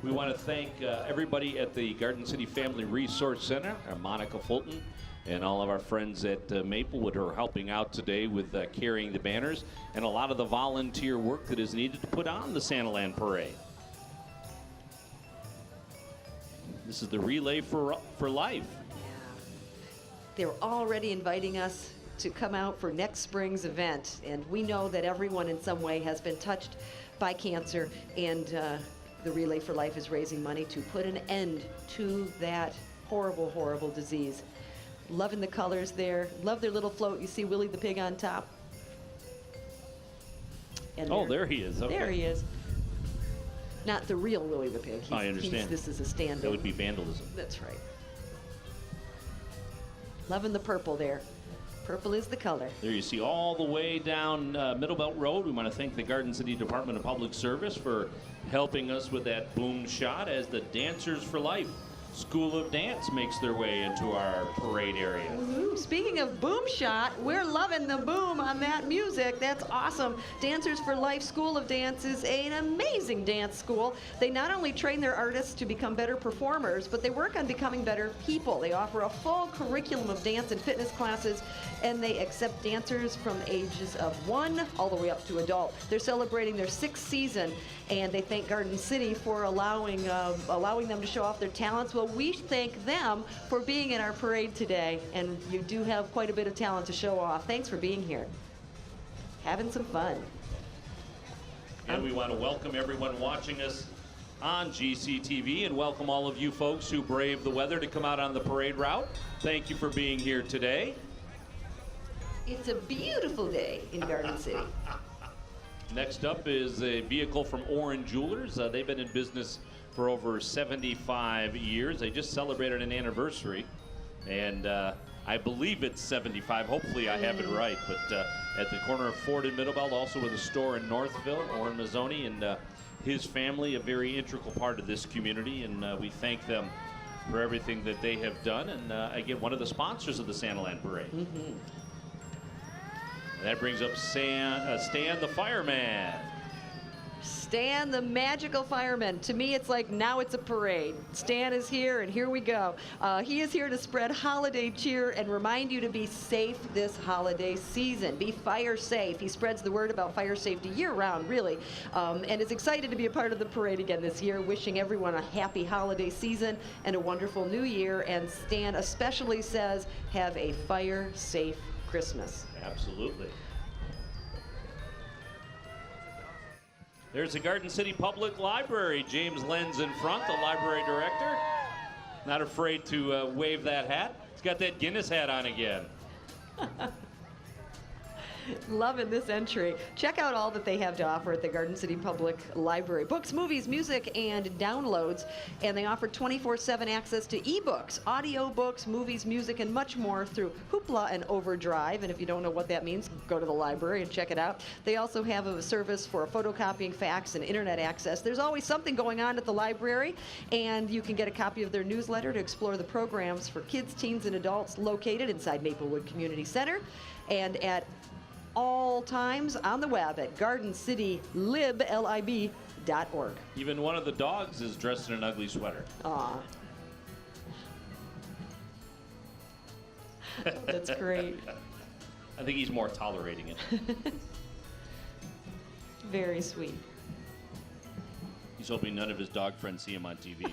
Speaker 2: We want to thank everybody at the Garden City Family Resource Center, Monica Fulton, and all of our friends at Maplewood who are helping out today with carrying the banners and a lot of the volunteer work that is needed to put on the Santaland Parade. This is the Relay for Life.
Speaker 3: They're already inviting us to come out for next spring's event, and we know that everyone in some way has been touched by cancer, and the Relay for Life is raising money to put an end to that horrible, horrible disease. Loving the colors there. Love their little float. You see Willie the pig on top. And
Speaker 2: oh, there he is. Okay.
Speaker 3: There he is. Not the real Willie the pig.
Speaker 2: I understand.
Speaker 3: This is a stand-in.
Speaker 2: That would be vandalism.
Speaker 3: That's right. Loving the purple there. Purple is the color.
Speaker 2: There you see all the way down Middle Belt Road. We want to thank the Garden City Department of Public Service for helping us with that boom shot as the Dancers for Life School of Dance makes their way into our parade area.
Speaker 3: Speaking of boom shot, we're loving the boom on that music. That's awesome. Dancers for Life School of Dance is an amazing dance school. They not only train their artists to become better performers, but they work on becoming better people. They offer a full curriculum of dance and fitness classes, and they accept dancers from ages of 1 all the way up to adult. They're celebrating their 6th season, and they thank Garden City for allowing them to show off their talents. Well, we thank them for being in our parade today, and you do have quite a bit of talent to show off. Thanks for being here. Having some fun.
Speaker 2: And we want to welcome everyone watching us on GCTV and welcome all of you folks who brave the weather to come out on the parade route. Thank you for being here today.
Speaker 3: It's a beautiful day in Garden City.
Speaker 2: Next up is a vehicle from Oren Jewelers. They've been in business for over 75 years. They just celebrated an anniversary, and I believe it's 75. Hopefully I have it right, but at the corner of Ford and Middlebelt, also with a store in Northville, Oren Mazzoni and his family, a very integral part of this community, and we thank them for everything that they have done, and again, one of the sponsors of the Santaland Parade.
Speaker 3: Mm-hmm.
Speaker 2: And that brings up Stan the Fireman.
Speaker 3: Stan the magical fireman. To me, it's like now it's a parade. Stan is here, and here we go. He is here to spread holiday cheer and remind you to be safe this holiday season. Be fire safe. He spreads the word about fire safety year-round, really, and is excited to be a part of the parade again this year, wishing everyone a happy holiday season and a wonderful new year. And Stan especially says, have a fire-safe Christmas.
Speaker 2: Absolutely. There's the Garden City Public Library. James Lenz in front, the library director. Not afraid to wave that hat. He's got that Guinness hat on again.
Speaker 3: Loving this entry. Check out all that they have to offer at the Garden City Public Library. Books, movies, music, and downloads. And they offer 24/7 access to ebooks, audio books, movies, music, and much more through Hoopla and Overdrive. And if you don't know what that means, go to the library and check it out. They also have a service for photocopying, fax, and internet access. There's always something going on at the library, and you can get a copy of their newsletter to explore the programs for kids, teens, and adults located inside Maplewood Community Center and at all times on the web at gardencitylib.org.
Speaker 2: Even one of the dogs is dressed in an ugly sweater.
Speaker 3: Aw. That's great.
Speaker 2: I think he's more tolerating it.
Speaker 3: Very sweet.
Speaker 2: He's hoping none of his dog friends see him on TV.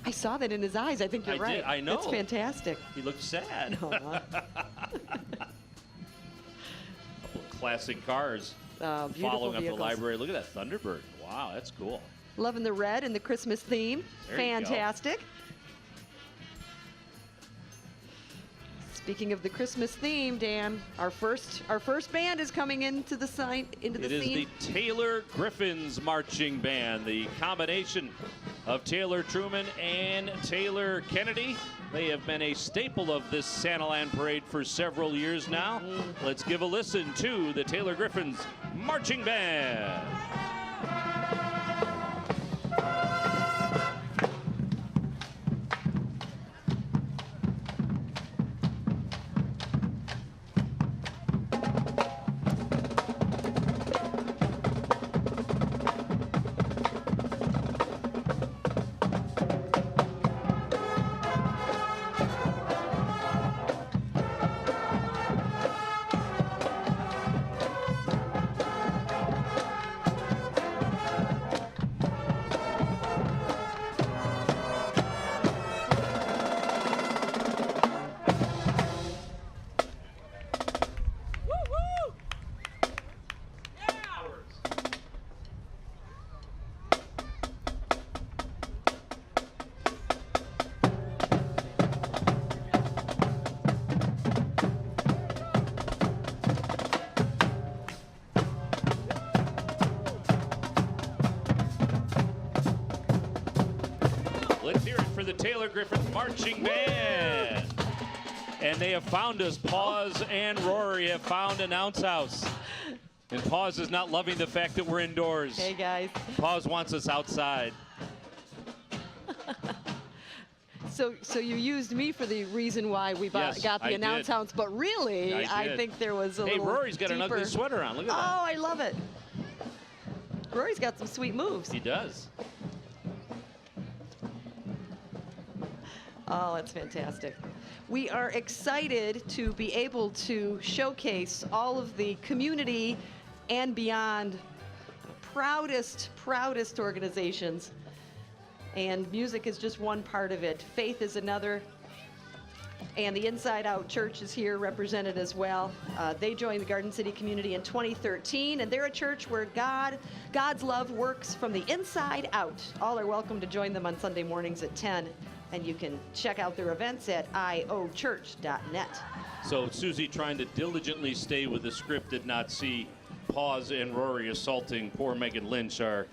Speaker 3: I saw that in his eyes. I think you're right.
Speaker 2: Did. I know.
Speaker 3: That's fantastic.
Speaker 2: He looked sad.
Speaker 3: Aw.
Speaker 2: Couple of classic cars
Speaker 3: Beautiful
Speaker 2: following up
Speaker 3: vehicles.
Speaker 2: the library. Look at that Thunderbird. Wow, that's cool.
Speaker 3: Loving the red and the Christmas theme.
Speaker 2: There you go.
Speaker 3: Fantastic. Speaking of the Christmas theme, Dan, our first band is coming into the scene.
Speaker 2: It is the Taylor Griffins Marching Band, the combination of Taylor Truman and Taylor Kennedy. They have been a staple of this Santaland parade for several years now. Let's give a listen to the Taylor Griffins Marching Band. Let's hear it for the Taylor Griffins Marching Band. And they have found us. Paws and Rory have found Announce House. And Paws is not loving the fact that we're indoors.
Speaker 3: Hey, guys.
Speaker 2: Paws wants us outside.
Speaker 3: So you used me for the reason why we
Speaker 2: Yes,
Speaker 3: got the
Speaker 2: I
Speaker 3: Announce
Speaker 2: did.
Speaker 3: House, but really,
Speaker 2: I
Speaker 3: I
Speaker 2: did.
Speaker 3: think there was a
Speaker 2: Hey,
Speaker 3: little
Speaker 2: Rory's got an
Speaker 3: deeper.
Speaker 2: ugly sweater on. Look at
Speaker 3: Oh,
Speaker 2: that.
Speaker 3: I love it. Rory's got some sweet moves.
Speaker 2: He does.
Speaker 3: Oh, that's fantastic. We are excited to be able to showcase all of the community and beyond proudest organizations. And music is just one part of it. Faith is another. And the Inside Out Church is here represented as well. They joined the Garden City community in 2013, and they're a church where God's love works from the inside out. All are welcome to join them on Sunday mornings at 10. And you can check out their events at iochurch.net.
Speaker 2: So Susie, trying to diligently stay with the script, did not see Paws and Rory assaulting poor Megan Lynch, our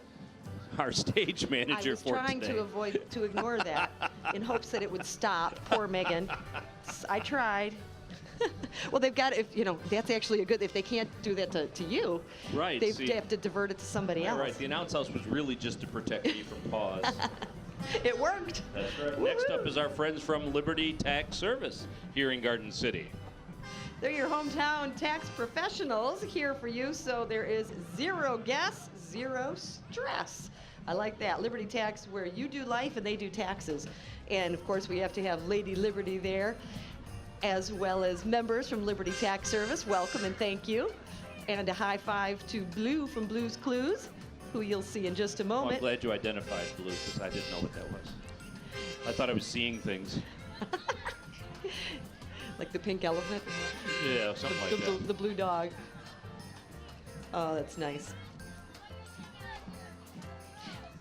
Speaker 2: stage manager for
Speaker 3: I was trying
Speaker 2: today.
Speaker 3: to ignore that in hopes that it would stop. Poor Megan. I tried. Well, they've got, that's actually a good, if they can't do that to you,
Speaker 2: Right,
Speaker 3: they
Speaker 2: see.
Speaker 3: have to divert it to somebody else.
Speaker 2: Right, the Announce House was really just to protect me from Paws.
Speaker 3: It worked.
Speaker 2: That's right. Next up is our friends from Liberty Tax Service here in Garden City.
Speaker 3: They're your hometown tax professionals here for you, so there is zero guess, zero stress. I like that. Liberty Tax, where you do life and they do taxes. And of course, we have to have Lady Liberty there, as well as members from Liberty Tax Service. Welcome and thank you. And a high five to Blue from Blue's Clues, who you'll see in just a
Speaker 2: Well, I'm
Speaker 3: moment.
Speaker 2: glad you identified Blue because I didn't know what that was. I thought I was seeing things.
Speaker 3: Like the pink elephant.
Speaker 2: Yeah, something like that.
Speaker 3: The blue dog. Oh, that's nice.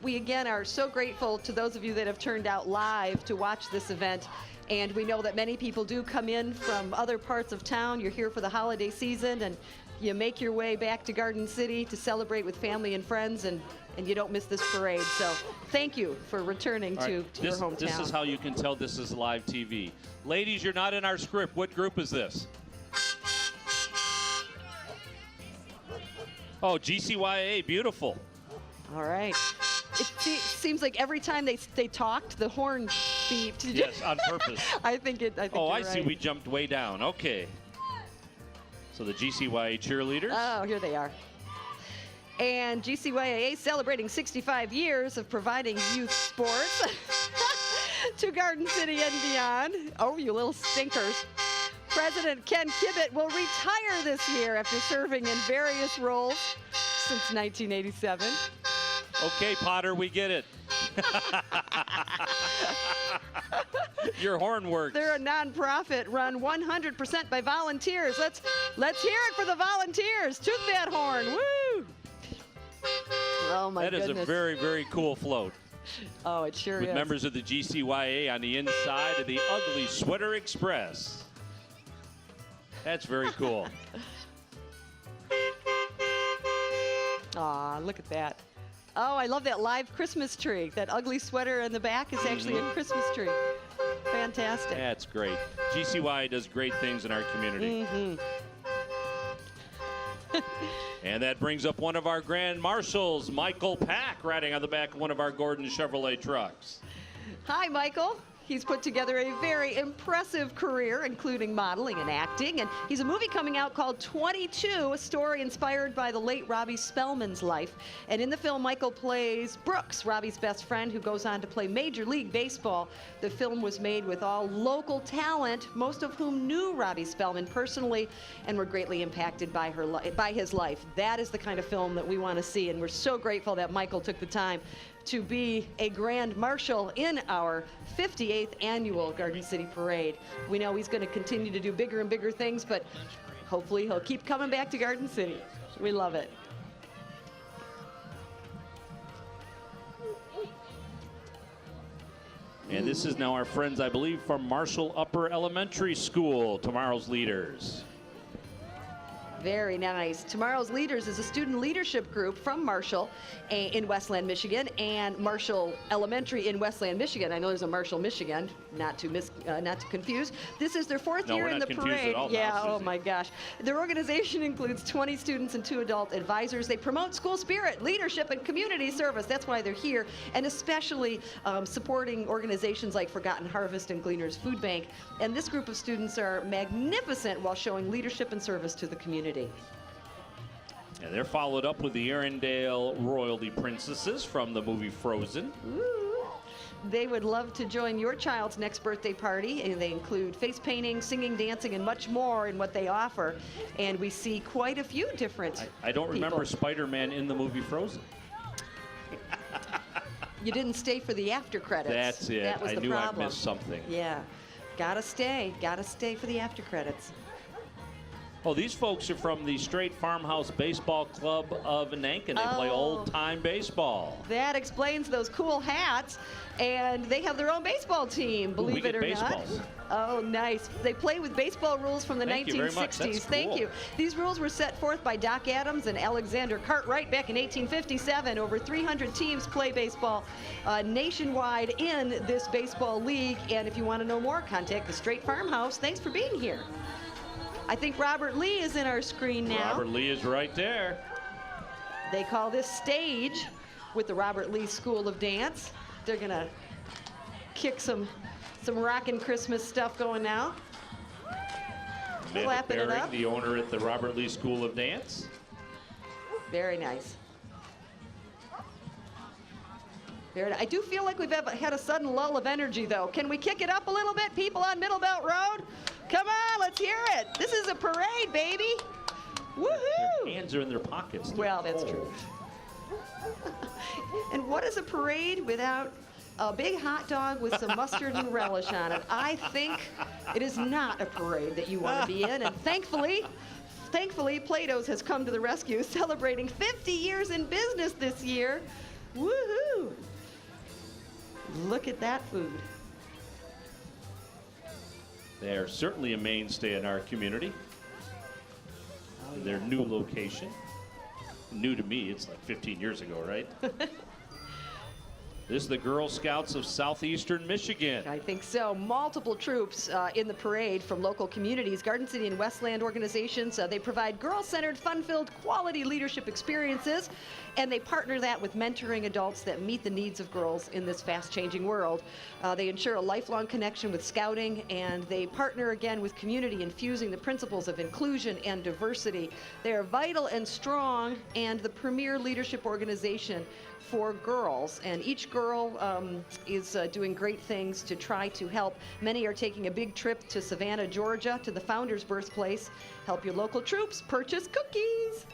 Speaker 3: We again are so grateful to those of you that have turned out live to watch this event. And we know that many people do come in from other parts of town. You're here for the holiday season, and you make your way back to Garden City to celebrate with family and friends, and you don't miss this parade. So thank you for returning to your hometown.
Speaker 2: This is how you can tell this is live TV. Ladies, you're not in our script. What group is this? Oh, GCYA, beautiful.
Speaker 3: All right. It seems like every time they talked, the horn beeped.
Speaker 2: Yes, on purpose.
Speaker 3: I think
Speaker 2: I
Speaker 3: you're
Speaker 2: see.
Speaker 3: right.
Speaker 2: We jumped way down. Okay. So the GCYA cheerleaders.
Speaker 3: Oh, here they are. And GCYAA celebrating 65 years of providing youth sports to Garden City and beyond. Oh, you little stinkers. President Ken Kibbitt will retire this year after serving in various roles since 1987.
Speaker 2: Okay, Potter, we get it. Your horn works.
Speaker 3: They're a nonprofit run 100% by volunteers. Let's hear it for the volunteers. Toot that horn. Woo! Oh my goodness.
Speaker 2: That is a very, very cool float.
Speaker 3: Oh, it sure
Speaker 2: With
Speaker 3: is.
Speaker 2: members of the GCYA on the inside of the Ugly Sweater Express. That's very cool.
Speaker 3: Aw, look at that. Oh, I love that live Christmas tree. That ugly sweater in the back is actually a Christmas tree. Fantastic.
Speaker 2: That's great. GCYA does great things in our community. And that brings up one of our grand marshals, Michael Pack, riding on the back of one of our Gordon Chevrolet trucks.
Speaker 3: Hi, Michael. He's put together a very impressive career, including modeling and acting. And he's a movie coming out called 22, a story inspired by the late Robbie Spellman's life. And in the film, Michael plays Brooks, Robbie's best friend, who goes on to play Major League Baseball. The film was made with all local talent, most of whom knew Robbie Spellman personally and were greatly impacted by his life. That is the kind of film that we want to see, and we're so grateful that Michael took the time to be a grand marshal in our 58th annual Garden City Parade. We know he's going to continue to do bigger and bigger things, but hopefully he'll keep coming back to Garden City. We love it.
Speaker 2: And this is now our friends, I believe, from Marshall Upper Elementary School, tomorrow's leaders.
Speaker 3: Very nice. Tomorrow's Leaders is a student leadership group from Marshall in Westland, Michigan, and Marshall Elementary in Westland, Michigan. I know there's a Marshall, Michigan, not to confuse. This is their fourth year in the parade. Yeah, oh my gosh. Their organization includes 20 students and 2 adult advisors. They promote school spirit, leadership, and community service. That's why they're here, and especially supporting organizations like Forgotten Harvest and Gleaners Food Bank. And this group of students are magnificent while showing leadership and service to the community.
Speaker 2: And they're followed up with the Arendelle Royalty Princesses from the movie Frozen.
Speaker 3: Ooh. They would love to join your child's next birthday party, and they include face painting, singing, dancing, and much more in what they offer. And we see quite a few different
Speaker 2: I don't remember
Speaker 3: people.
Speaker 2: Spider-Man in the movie Frozen.
Speaker 3: You didn't stay for the after credits.
Speaker 2: That's it.
Speaker 3: That was
Speaker 2: I
Speaker 3: the
Speaker 2: knew
Speaker 3: problem.
Speaker 2: I missed something.
Speaker 3: Yeah. Gotta stay for the after credits.
Speaker 2: Oh, these folks are from the Straight Farmhouse Baseball Club of Nankin. They play old-time baseball.
Speaker 3: That explains those cool hats. And they have their own baseball team, believe it or
Speaker 2: baseballs.
Speaker 3: not. Oh, nice. They play with baseball rules from the 1960s.
Speaker 2: Thank you very much. That's
Speaker 3: Thank
Speaker 2: cool.
Speaker 3: you. These rules were set forth by Doc Adams and Alexander Cartwright back in 1857. Over 300 teams play baseball nationwide in this baseball league. And if you want to know more, contact the Straight Farmhouse. Thanks for being here. I think Robert Lee is in our screen now.
Speaker 2: Robert Lee is right there.
Speaker 3: They call this stage with the Robert Lee School of Dance. They're gonna kick some rockin' Christmas stuff going now.
Speaker 2: Amanda
Speaker 3: Clapping it
Speaker 2: Baring,
Speaker 3: up.
Speaker 2: the owner at the Robert Lee School of Dance.
Speaker 3: Very nice. I do feel like we've had a sudden lull of energy, though. Can we kick it up a little bit, people on Middle Belt Road? Come on, let's hear it. This is a parade, baby. Woohoo!
Speaker 2: Their hands are in their pockets.
Speaker 3: Well, that's true. And what is a parade without a big hot dog with some mustard and relish on it? I think it is not a parade that you want to be in. And thankfully, Plato's has come to the rescue, celebrating 50 years in business this year. Woohoo! Look at that food.
Speaker 2: They are certainly a mainstay in our community. In their new location. New to me, it's like 15 years ago, right? This is the Girl Scouts of Southeastern Michigan.
Speaker 3: I think so. Multiple troops in the parade from local communities, Garden City and Westland organizations. They provide girl-centered, fun-filled, quality leadership experiences, and they partner that with mentoring adults that meet the needs of girls in this fast-changing world. They ensure a lifelong connection with scouting, and they partner again with community, infusing the principles of inclusion and diversity. They are vital and strong, and the premier leadership organization for girls, and each girl is doing great things to try to help. Many are taking a big trip to Savannah, Georgia, to the founder's birthplace. Help your local troops purchase cookies.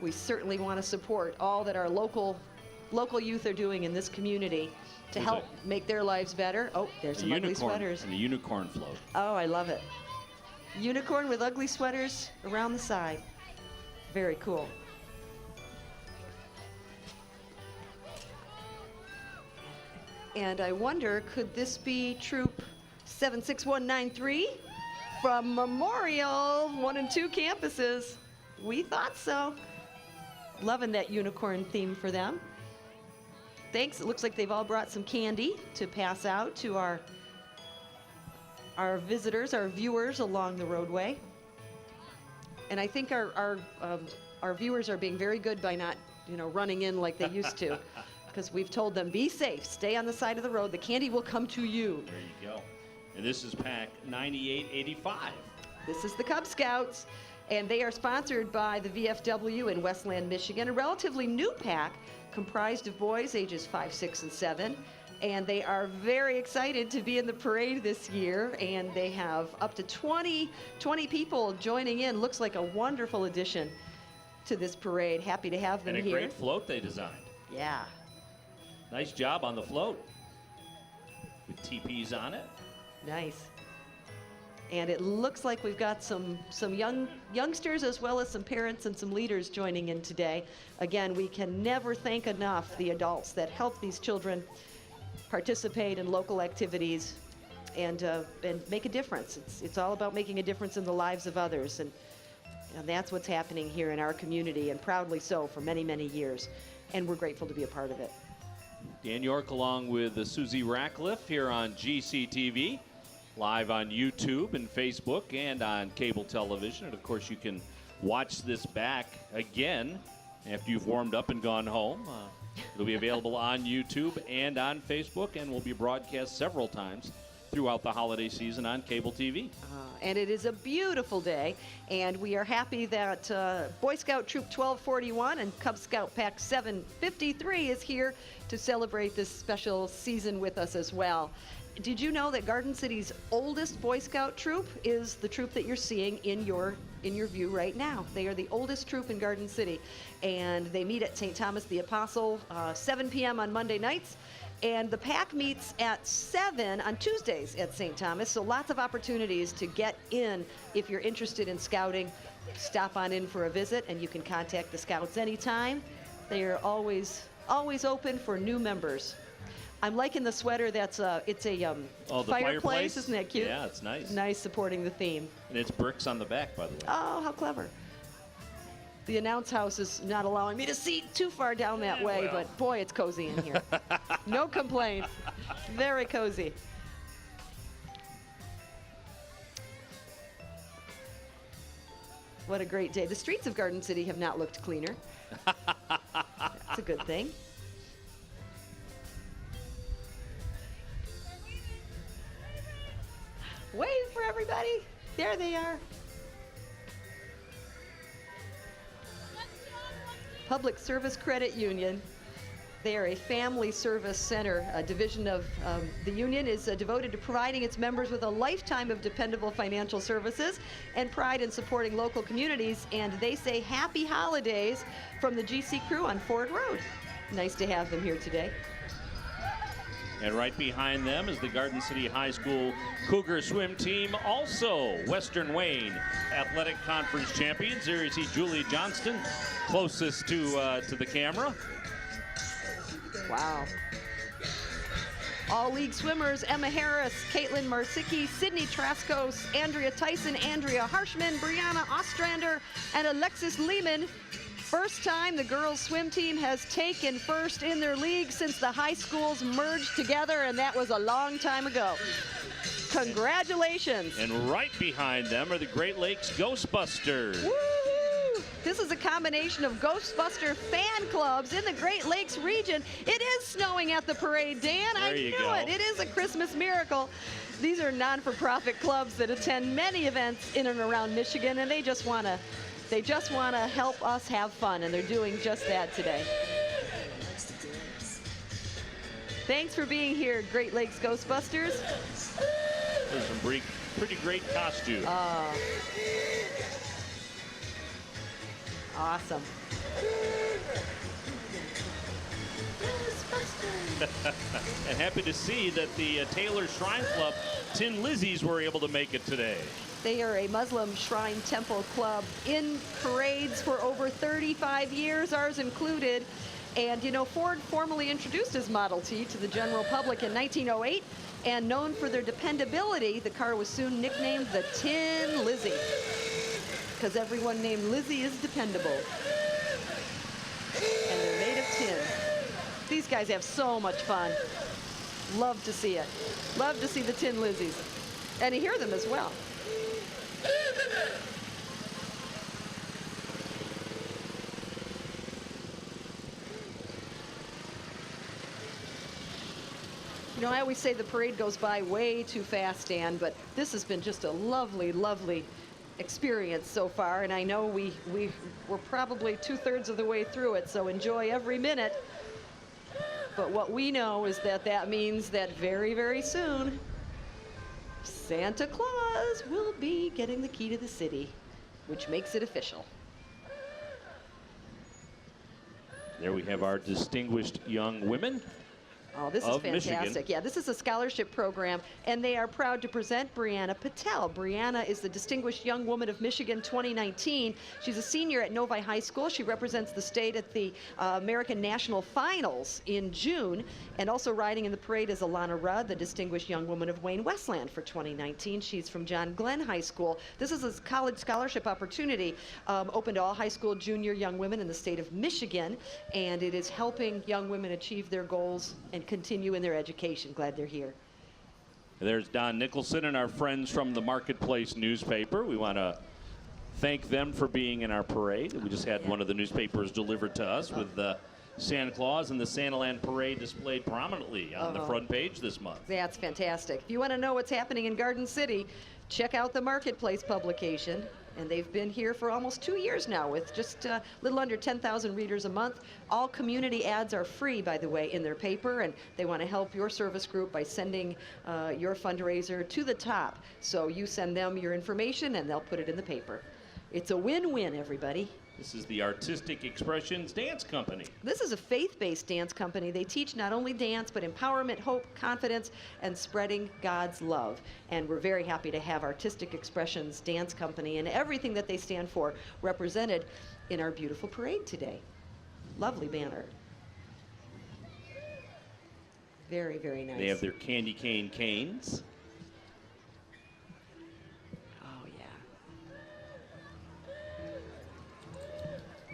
Speaker 3: We certainly want to support all that our local youth are doing in this community to help make their lives better. Oh, there's some ugly sweaters.
Speaker 2: And a unicorn float.
Speaker 3: Oh, I love it. Unicorn with ugly sweaters around the side. Very cool. And I wonder, could this be Troop 76193 from Memorial 1 and 2 campuses? We thought so. Loving that unicorn theme for them. Thanks. It looks like they've all brought some candy to pass out to our visitors, our viewers along the roadway. And I think our viewers are being very good by not, running in like they used to. Because we've told them, be safe, stay on the side of the road. The candy will come to you.
Speaker 2: There you go. And this is pack 9885.
Speaker 3: This is the Cub Scouts, and they are sponsored by the VFW in Westland, Michigan, a relatively new pack comprised of boys ages 5, 6, and 7. And they are very excited to be in the parade this year, and they have up to 20 people joining in. Looks like a wonderful addition to this parade. Happy to have them here.
Speaker 2: And a great float they designed.
Speaker 3: Yeah.
Speaker 2: Nice job on the float with TPs on it.
Speaker 3: Nice. And it looks like we've got some youngsters as well as some parents and some leaders joining in today. Again, we can never thank enough the adults that help these children participate in local activities and make a difference. It's all about making a difference in the lives of others, and that's what's happening here in our community, and proudly so for many, many years. And we're grateful to be a part of it.
Speaker 2: Dan York along with Susie Racklyeft here on GCTV, live on YouTube and Facebook and on cable television. And of course, you can watch this back again after you've warmed up and gone home. It'll be available on YouTube and on Facebook, and will be broadcast several times throughout the holiday season on cable TV.
Speaker 3: And it is a beautiful day, and we are happy that Boy Scout Troop 1241 and Cub Scout Pack 753 is here to celebrate this special season with us as well. Did you know that Garden City's oldest Boy Scout troop is the troop that you're seeing in your view right now? They are the oldest troop in Garden City, and they meet at St. Thomas the Apostle 7 p.m. on Monday nights. And the pack meets at 7 on Tuesdays at St. Thomas, so lots of opportunities to get in if you're interested in scouting. Stop on in for a visit, and you can contact the Scouts anytime. They are always open for new members. I'm liking the sweater. It's a fireplace. Isn't that cute?
Speaker 2: Yeah, it's nice.
Speaker 3: Nice, supporting the theme.
Speaker 2: And it's bricks on the back, by the way.
Speaker 3: Oh, how clever. The announce house is not allowing me to see too far down that way,
Speaker 2: well.
Speaker 3: but boy, it's cozy in here. No complaints. Very cozy. What a great day. The streets of Garden City have not looked cleaner. That's a good thing. Wave for everybody. There they are. Public Service Credit Union. They are a family service center. A division of the union is devoted to providing its members with a lifetime of dependable financial services and pride in supporting local communities. And they say happy holidays from the GC crew on Ford Road. Nice to have them here today.
Speaker 2: And right behind them is the Garden City High School Cougar swim team, also Western Wayne Athletic Conference champions. There you see Julie Johnston, closest to the camera.
Speaker 3: Wow. All league swimmers: Emma Harris, Caitlin Marsicki, Sydney Traskos, Andrea Tyson, Andrea Harshman, Brianna Ostrander, and Alexis Lehman. First time the girls swim team has taken first in their league since the high schools merged together, and that was a long time ago. Congratulations.
Speaker 2: And right behind them are the Great Lakes Ghostbusters.
Speaker 3: Woo! This is a combination of Ghostbuster fan clubs in the Great Lakes region. It is snowing at the parade, Dan.
Speaker 2: There
Speaker 3: I
Speaker 2: you
Speaker 3: knew
Speaker 2: go.
Speaker 3: it. It is a Christmas miracle. These are non-for-profit clubs that attend many events in and around Michigan, and they just want to help us have fun, and they're doing just that today. Thanks for being here, Great Lakes Ghostbusters.
Speaker 2: There's some pretty great costumes.
Speaker 3: Awesome.
Speaker 2: And happy to see that the Taylor Shrine Club Tin Lizzies were able to make it today.
Speaker 3: They are a Muslim shrine temple club in parades for over 35 years, ours included. And you know, Ford formally introduced his Model T to the general public in 1908, and known for their dependability, the car was soon nicknamed the Tin Lizzie, because everyone named Lizzie is dependable. And they're made of tin. These guys have so much fun. Love to see it. Love to see the Tin Lizzies. And to hear them as well. You know, I always say the parade goes by way too fast, Dan, but this has been just a lovely, lovely experience so far, and I know we're probably 2/3 of the way through it, so enjoy every minute. But what we know is that that means that very, very soon, Santa Claus will be getting the key to the city, which makes it official.
Speaker 2: There we have our distinguished young women.
Speaker 3: Oh, this is
Speaker 2: Of
Speaker 3: fantastic.
Speaker 2: Michigan.
Speaker 3: Yeah, this is a scholarship program, and they are proud to present Brianna Patel. Brianna is the Distinguished Young Woman of Michigan 2019. She's a senior at Novi High School. She represents the state at the American National Finals in June, and also riding in the parade is Alana Rudd, the Distinguished Young Woman of Wayne Westland for 2019. She's from John Glenn High School. This is a college scholarship opportunity open to all high school junior young women in the state of Michigan, and it is helping young women achieve their goals and continue in their education. Glad they're here.
Speaker 2: There's Don Nicholson and our friends from the Marketplace newspaper. We want to thank them for being in our parade. We just had one of the newspapers delivered to us with Santa Claus and the Santaland parade displayed prominently on the front page this month.
Speaker 3: That's fantastic. If you want to know what's happening in Garden City, check out the Marketplace publication. And they've been here for almost 2 years now with just a little under 10,000 readers a month. All community ads are free, by the way, in their paper, and they want to help your service group by sending your fundraiser to the top. So you send them your information and they'll put it in the paper. It's a win-win, everybody.
Speaker 2: This is the Artistic Expressions Dance Company.
Speaker 3: This is a faith-based dance company. They teach not only dance, but empowerment, hope, confidence, and spreading God's love. And we're very happy to have Artistic Expressions Dance Company and everything that they stand for represented in our beautiful parade today. Lovely banner. Very, very nice.
Speaker 2: They have their candy cane canes.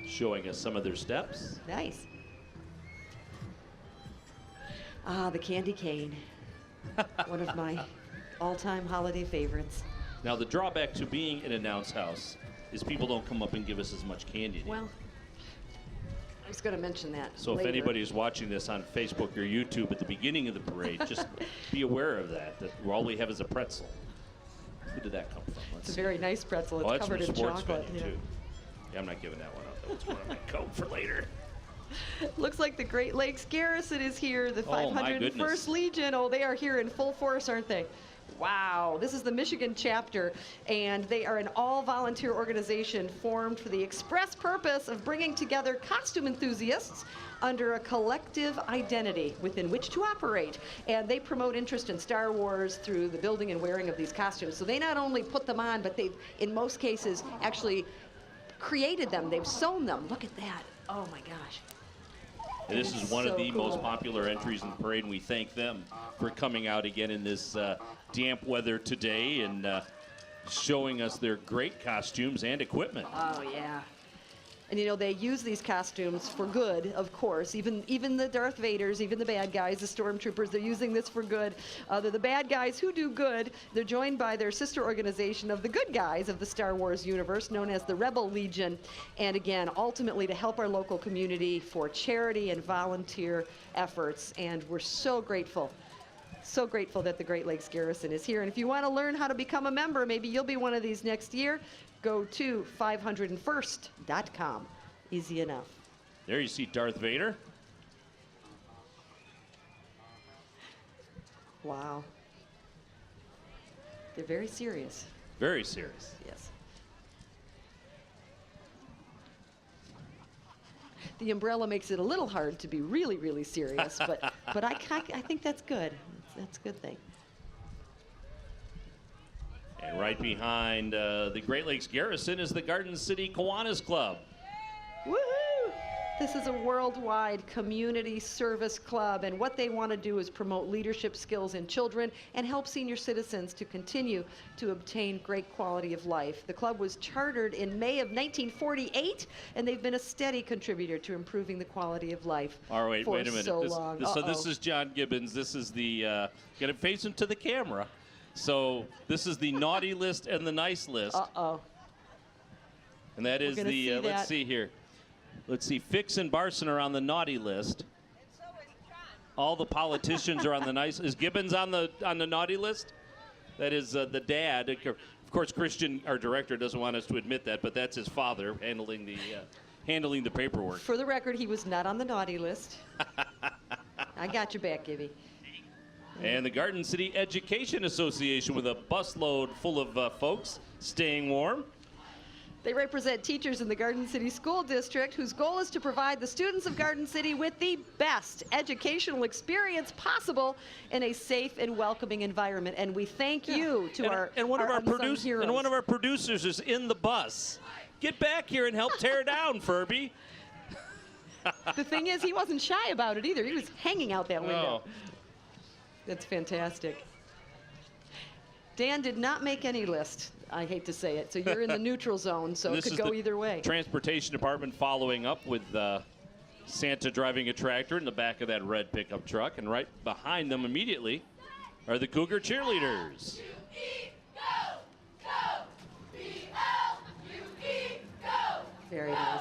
Speaker 2: Showing us some of their steps.
Speaker 3: Nice. Ah, the candy cane. One of my all-time holiday favorites.
Speaker 2: Now, the drawback to being an announce house is people don't come up and give us as much candy anymore.
Speaker 3: Well, I was going to mention that
Speaker 2: So
Speaker 3: later.
Speaker 2: if anybody is watching this on Facebook or YouTube at the beginning of the parade, just be aware of that all we have is a pretzel. Who did that come from? Let's
Speaker 3: It's a very nice pretzel. It's
Speaker 2: that's
Speaker 3: covered
Speaker 2: from
Speaker 3: in
Speaker 2: sports
Speaker 3: chocolate.
Speaker 2: venue, too. Yeah, I'm not giving that one up. That's one of my coat for later.
Speaker 3: Looks like the Great Lakes Garrison is here, the
Speaker 2: Oh, my
Speaker 3: 501st
Speaker 2: goodness.
Speaker 3: Legion. Oh, they are here in full force, aren't they? Wow, this is the Michigan chapter, and they are an all-volunteer organization formed for the express purpose of bringing together costume enthusiasts under a collective identity within which to operate. And they promote interest in Star Wars through the building and wearing of these costumes. So they not only put them on, but they've, in most cases, actually created them. They've sewn them. Look at that. Oh, my gosh.
Speaker 2: And this is one of the most popular entries in the parade, and we thank them for coming out again in this damp weather today and showing us their great costumes and equipment.
Speaker 3: Oh, yeah. And, you know, they use these costumes for good, of course. Even the Darth Vaders, even the bad guys, the stormtroopers, they're using this for good. They're the bad guys who do good. They're joined by their sister organization of the good guys of the Star Wars universe, known as the Rebel Legion. And again, ultimately to help our local community for charity and volunteer efforts. And we're so grateful that the Great Lakes Garrison is here. And if you want to learn how to become a member, maybe you'll be one of these next year, go to 501st.com. Easy enough.
Speaker 2: There you see Darth Vader.
Speaker 3: Wow. They're very serious.
Speaker 2: Very serious.
Speaker 3: Yes. The umbrella makes it a little hard to be really, really serious, but I think that's good. That's a good thing.
Speaker 2: And right behind the Great Lakes Garrison is the Garden City Kiwanis Club.
Speaker 3: Woohoo! This is a worldwide community service club, and what they want to do is promote leadership skills in children and help senior citizens to continue to obtain great quality of life. The club was chartered in May of 1948, and they've been a steady contributor to improving the quality of life
Speaker 2: All right,
Speaker 3: for
Speaker 2: wait a minute.
Speaker 3: so long.
Speaker 2: So this is John Gibbons. This is the, got to face him to the camera. So this is the naughty list and the nice list.
Speaker 3: Uh-oh.
Speaker 2: And that is the, let's see here. Let's see, Fix and Barson are on the naughty list. All the politicians are on the nice. Is Gibbons on the naughty list? That is the dad. Of course, Christian, our director, doesn't want us to admit that, but that's his father handling the paperwork.
Speaker 3: For the record, he was not on the naughty list. I got your back, Gibby.
Speaker 2: And the Garden City Education Association with a busload full of folks staying warm.
Speaker 3: They represent teachers in the Garden City School District, whose goal is to provide the students of Garden City with the best educational experience possible in a safe and welcoming environment. And we thank you to our
Speaker 2: one of our
Speaker 3: producers
Speaker 2: is in the bus. Get back here and help tear down, Furby.
Speaker 3: The thing is, he wasn't shy about it either. He was hanging out that window.
Speaker 2: Oh.
Speaker 3: That's fantastic. Dan did not make any list. I hate to say it. So you're in the neutral zone, so it could go either way.
Speaker 2: Transportation Department following up with Santa driving a tractor in the back of that red pickup truck. And right behind them immediately are the Cougar cheerleaders.
Speaker 3: Very nice.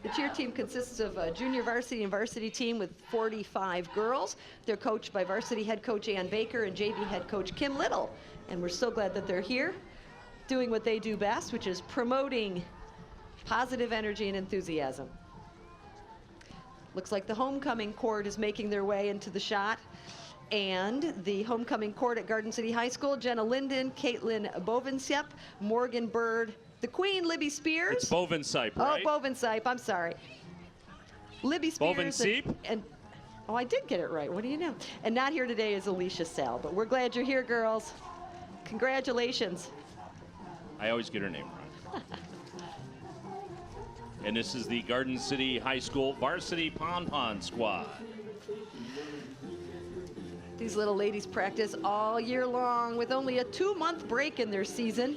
Speaker 3: The cheer team consists of a junior varsity and varsity team with 45 girls. They're coached by varsity head coach Ann Baker and JV head coach Kim Little. And we're so glad that they're here doing what they do best, which is promoting positive energy and enthusiasm. Looks like the homecoming court is making their way into the shot. And the homecoming court at Garden City High School, Jenna Linden, Caitlin Bovensiep, Morgan Bird, the Queen, Libby Spears.
Speaker 2: It's Bovensiep, right?
Speaker 3: Oh, Bovensiep, I'm sorry. Libby Spears.
Speaker 2: Bovensiep?
Speaker 3: And oh, I did get it right. What do you know? And not here today is Alicia Sell, but we're glad you're here, girls. Congratulations.
Speaker 2: I always get her name wrong. And this is the Garden City High School varsity pon-pon squad.
Speaker 3: These little ladies practice all year long with only a 2-month break in their season.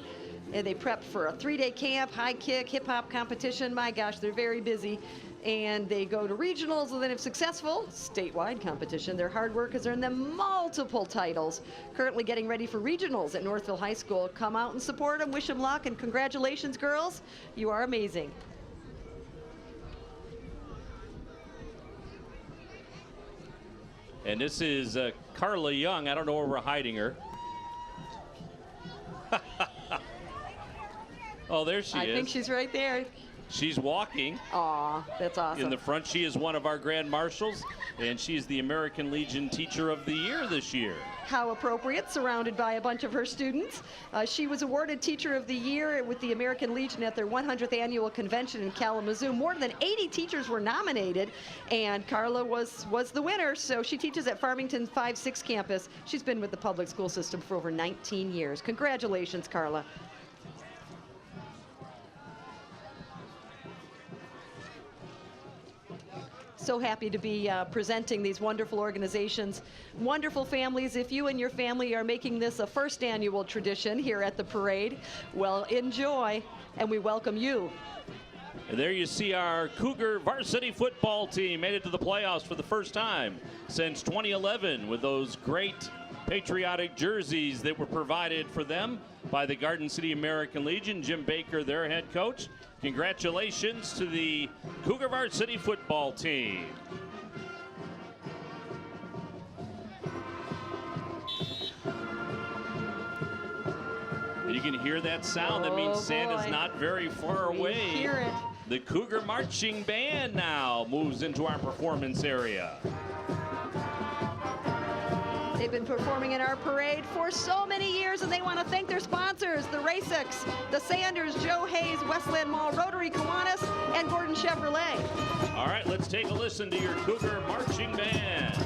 Speaker 3: And they prep for a 3-day camp, high kick, hip hop competition. My gosh, they're very busy. And they go to regionals, and then if successful, statewide competition. Their hard work has earned them multiple titles. Currently getting ready for regionals at Northville High School. Come out and support them, wish them luck, and congratulations, girls. You are amazing.
Speaker 2: And this is Carla Young. I don't know where we're hiding her. Oh, there she is.
Speaker 3: I think she's right there.
Speaker 2: She's walking.
Speaker 3: Aw, that's awesome.
Speaker 2: In the front, she is one of our Grand Marshals, and she's the American Legion Teacher of the Year this year.
Speaker 3: How appropriate, surrounded by a bunch of her students. She was awarded Teacher of the Year with the American Legion at their 100th annual convention in Kalamazoo. More than 80 teachers were nominated, and Carla was the winner. So she teaches at Farmington 5-6 campus. She's been with the public school system for over 19 years. Congratulations, Carla. So happy to be presenting these wonderful organizations, wonderful families. If you and your family are making this a first annual tradition here at the parade, well, enjoy, and we welcome you.
Speaker 2: And there you see our Cougar varsity football team made it to the playoffs for the first time since 2011 with those great patriotic jerseys that were provided for them by the Garden City American Legion. Jim Baker, their head coach. Congratulations to the Cougar varsity football team. You can hear that sound. That means Santa's not very far away.
Speaker 3: Hear it.
Speaker 2: The Cougar Marching Band now moves into our performance area.
Speaker 3: They've been performing in our parade for so many years, and they want to thank their sponsors, the Racix, the Sanders, Joe Hayes, Westland Mall, Rotary Kiwanis, and Gordon Chevrolet.
Speaker 2: All right, let's take a listen to your Cougar Marching Band.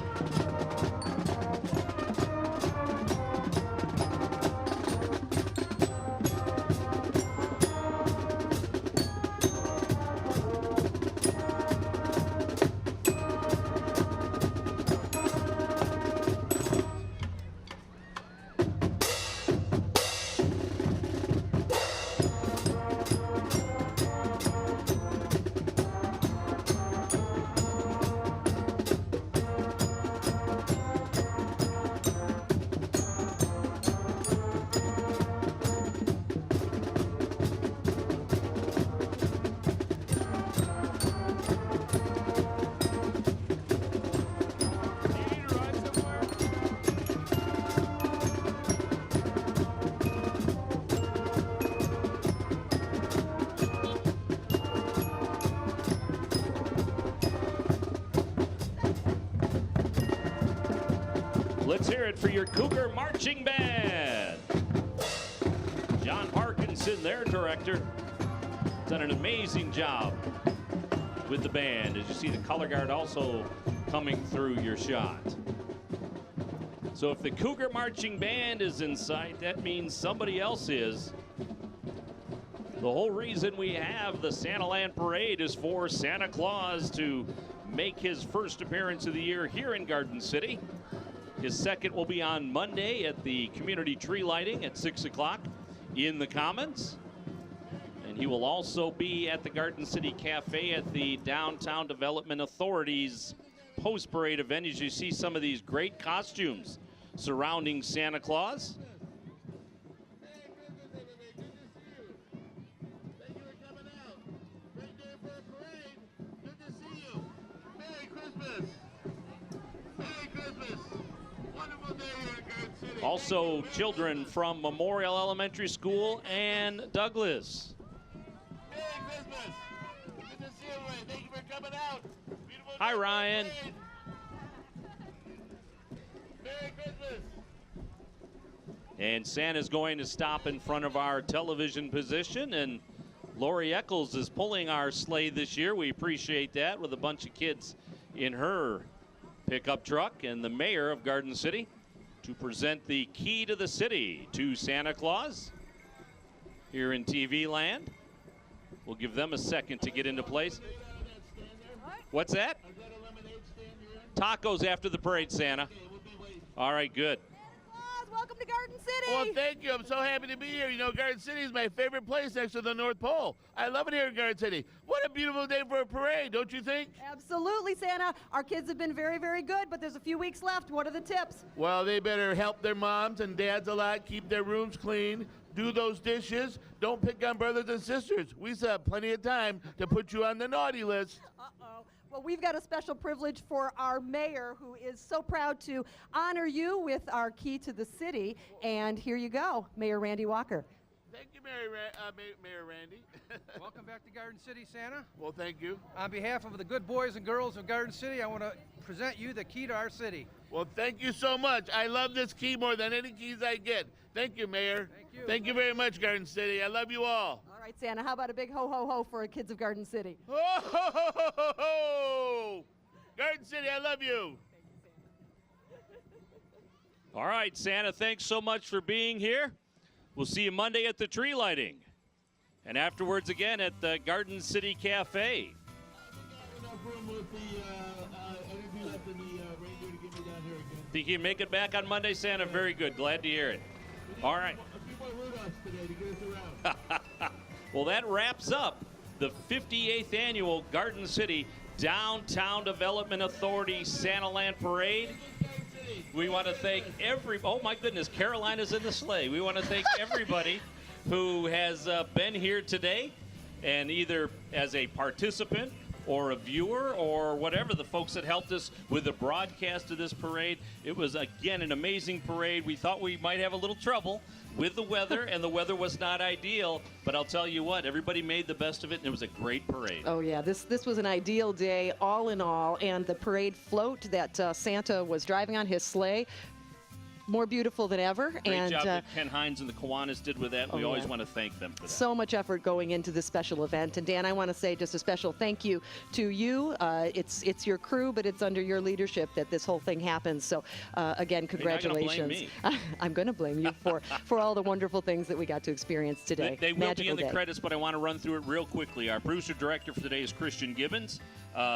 Speaker 2: Let's hear it for your Cougar Marching Band. John Parkinson, their director, done an amazing job with the band. As you see the color guard also coming through your shot. So if the Cougar Marching Band is in sight, that means somebody else is. The whole reason we have the Santaland Parade is for Santa Claus to make his first appearance of the year here in Garden City. His second will be on Monday at the community tree lighting at 6 o'clock in the Commons. And he will also be at the Garden City Cafe at the Downtown Development Authority's post-parade event. As you see some of these great costumes surrounding Santa Claus. Also, children from Memorial Elementary School and Douglas.
Speaker 5: Merry Christmas! Good to see you, Ray. Thank you for coming out. Beautiful
Speaker 2: Hi, Ryan.
Speaker 5: Merry Christmas!
Speaker 2: And Santa's going to stop in front of our television position, and Lori Eccles is pulling our sleigh this year. We appreciate that, with a bunch of kids in her pickup truck, and the mayor of Garden City to present the key to the city to Santa Claus here in TV land. We'll give them a second to get into place. What's that? Tacos after the parade, Santa. All right, good.
Speaker 7: Welcome to Garden City.
Speaker 5: Well, thank you. I'm so happy to be here. You know, Garden City is my favorite place next to the North Pole. I love it here in Garden City. What a beautiful day for a parade, don't you think?
Speaker 7: Absolutely, Santa. Our kids have been very, very good, but there's a few weeks left. What are the tips?
Speaker 5: Well, they better help their moms and dads a lot, keep their rooms clean, do those dishes, don't pick on brothers and sisters. We still have plenty of time to put you on the naughty list.
Speaker 7: Uh-oh. Well, we've got a special privilege for our mayor, who is so proud to honor you with our key to the city. And here you go, Mayor Randy Walker.
Speaker 5: Thank you, Mayor Randy.
Speaker 8: Welcome back to Garden City, Santa.
Speaker 5: Well, thank you.
Speaker 8: On behalf of the good boys and girls of Garden City, I want to present you the key to our city.
Speaker 5: Well, thank you so much. I love this key more than any keys I get. Thank you, Mayor.
Speaker 8: Thank you.
Speaker 5: Thank you very much, Garden City. I love you all.
Speaker 7: All right, Santa, how about a big ho, ho, ho for kids of Garden City?
Speaker 5: Ho, ho, ho, ho, ho, ho. Garden City, I love you.
Speaker 2: All right, Santa, thanks so much for being here. We'll see you Monday at the tree lighting. And afterwards again at the Garden City Cafe.
Speaker 5: Enough room with the
Speaker 2: Think you can make it back on Monday, Santa? Very good. Glad to hear it. All right. Well, that wraps up the 58th annual Garden City Downtown Development Authority Santaland Parade. We want to thank oh my goodness, Carolina's in the sleigh. We want to thank everybody who has been here today, and either as a participant or a viewer or whatever, the folks that helped us with the broadcast of this parade. It was, again, an amazing parade. We thought we might have a little trouble with the weather, and the weather was not ideal, but I'll tell you what, everybody made the best of it, and it was a great parade.
Speaker 3: Oh, yeah, this was an ideal day, all in all, and the parade float that Santa was driving on his sleigh, more beautiful than ever.
Speaker 2: Great job that Ken Hines and the Kiwanis did with that. We always want to thank them for that.
Speaker 3: So much effort going into this special event. And Dan, I want to say just a special thank you to you. It's your crew, but it's under your leadership that this whole thing happens. So again, congratulations.
Speaker 2: You're not gonna blame me.
Speaker 3: I'm going to blame you for all the wonderful things that we got to experience today.
Speaker 2: They will be in the credits, but I want to run through it real quickly. Our producer director for today is Christian Gibbons.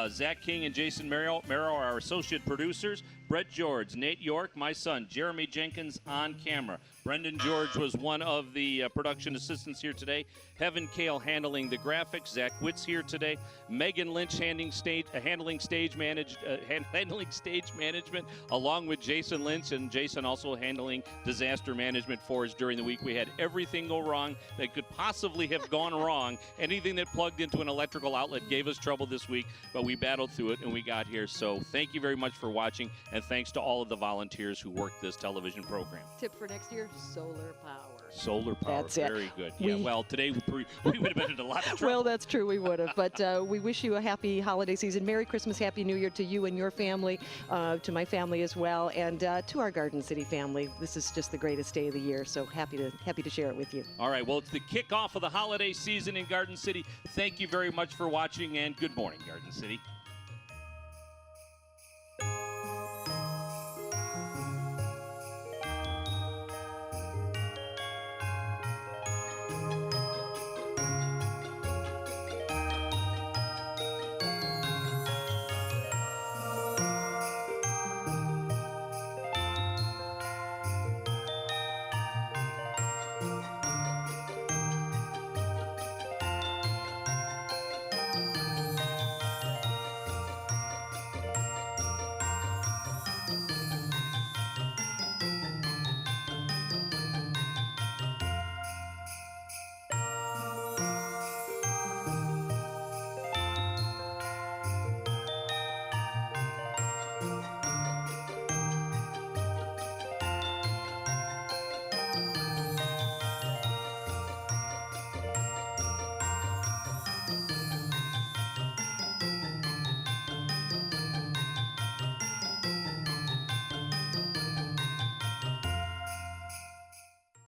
Speaker 2: Zach King and Jason Merrow are our associate producers. Brett George, Nate York, my son, Jeremy Jenkins on camera. Brendan George was one of the production assistants here today. Heaven Kale handling the graphics. Zach Witt's here today. Megan Lynch handling stage management, along with Jason Lynch, and Jason also handling disaster management for us during the week. We had everything go wrong that could possibly have gone wrong. Anything that plugged into an electrical outlet gave us trouble this week, but we battled through it and we got here. So thank you very much for watching, and thanks to all of the volunteers who worked this television program.
Speaker 3: Tip for next year, solar power.
Speaker 2: Solar power.
Speaker 3: That's it.
Speaker 2: Very good. Yeah, well, today we would have been in a lot of trouble.
Speaker 3: Well, that's true, we would have. But we wish you a happy holiday season. Merry Christmas, Happy New Year to you and your family, to my family as well, and to our Garden City family. This is just the greatest day of the year, so happy to share it with you.
Speaker 2: All right, well, it's the kickoff of the holiday season in Garden City. Thank you very much for watching, and good morning, Garden City.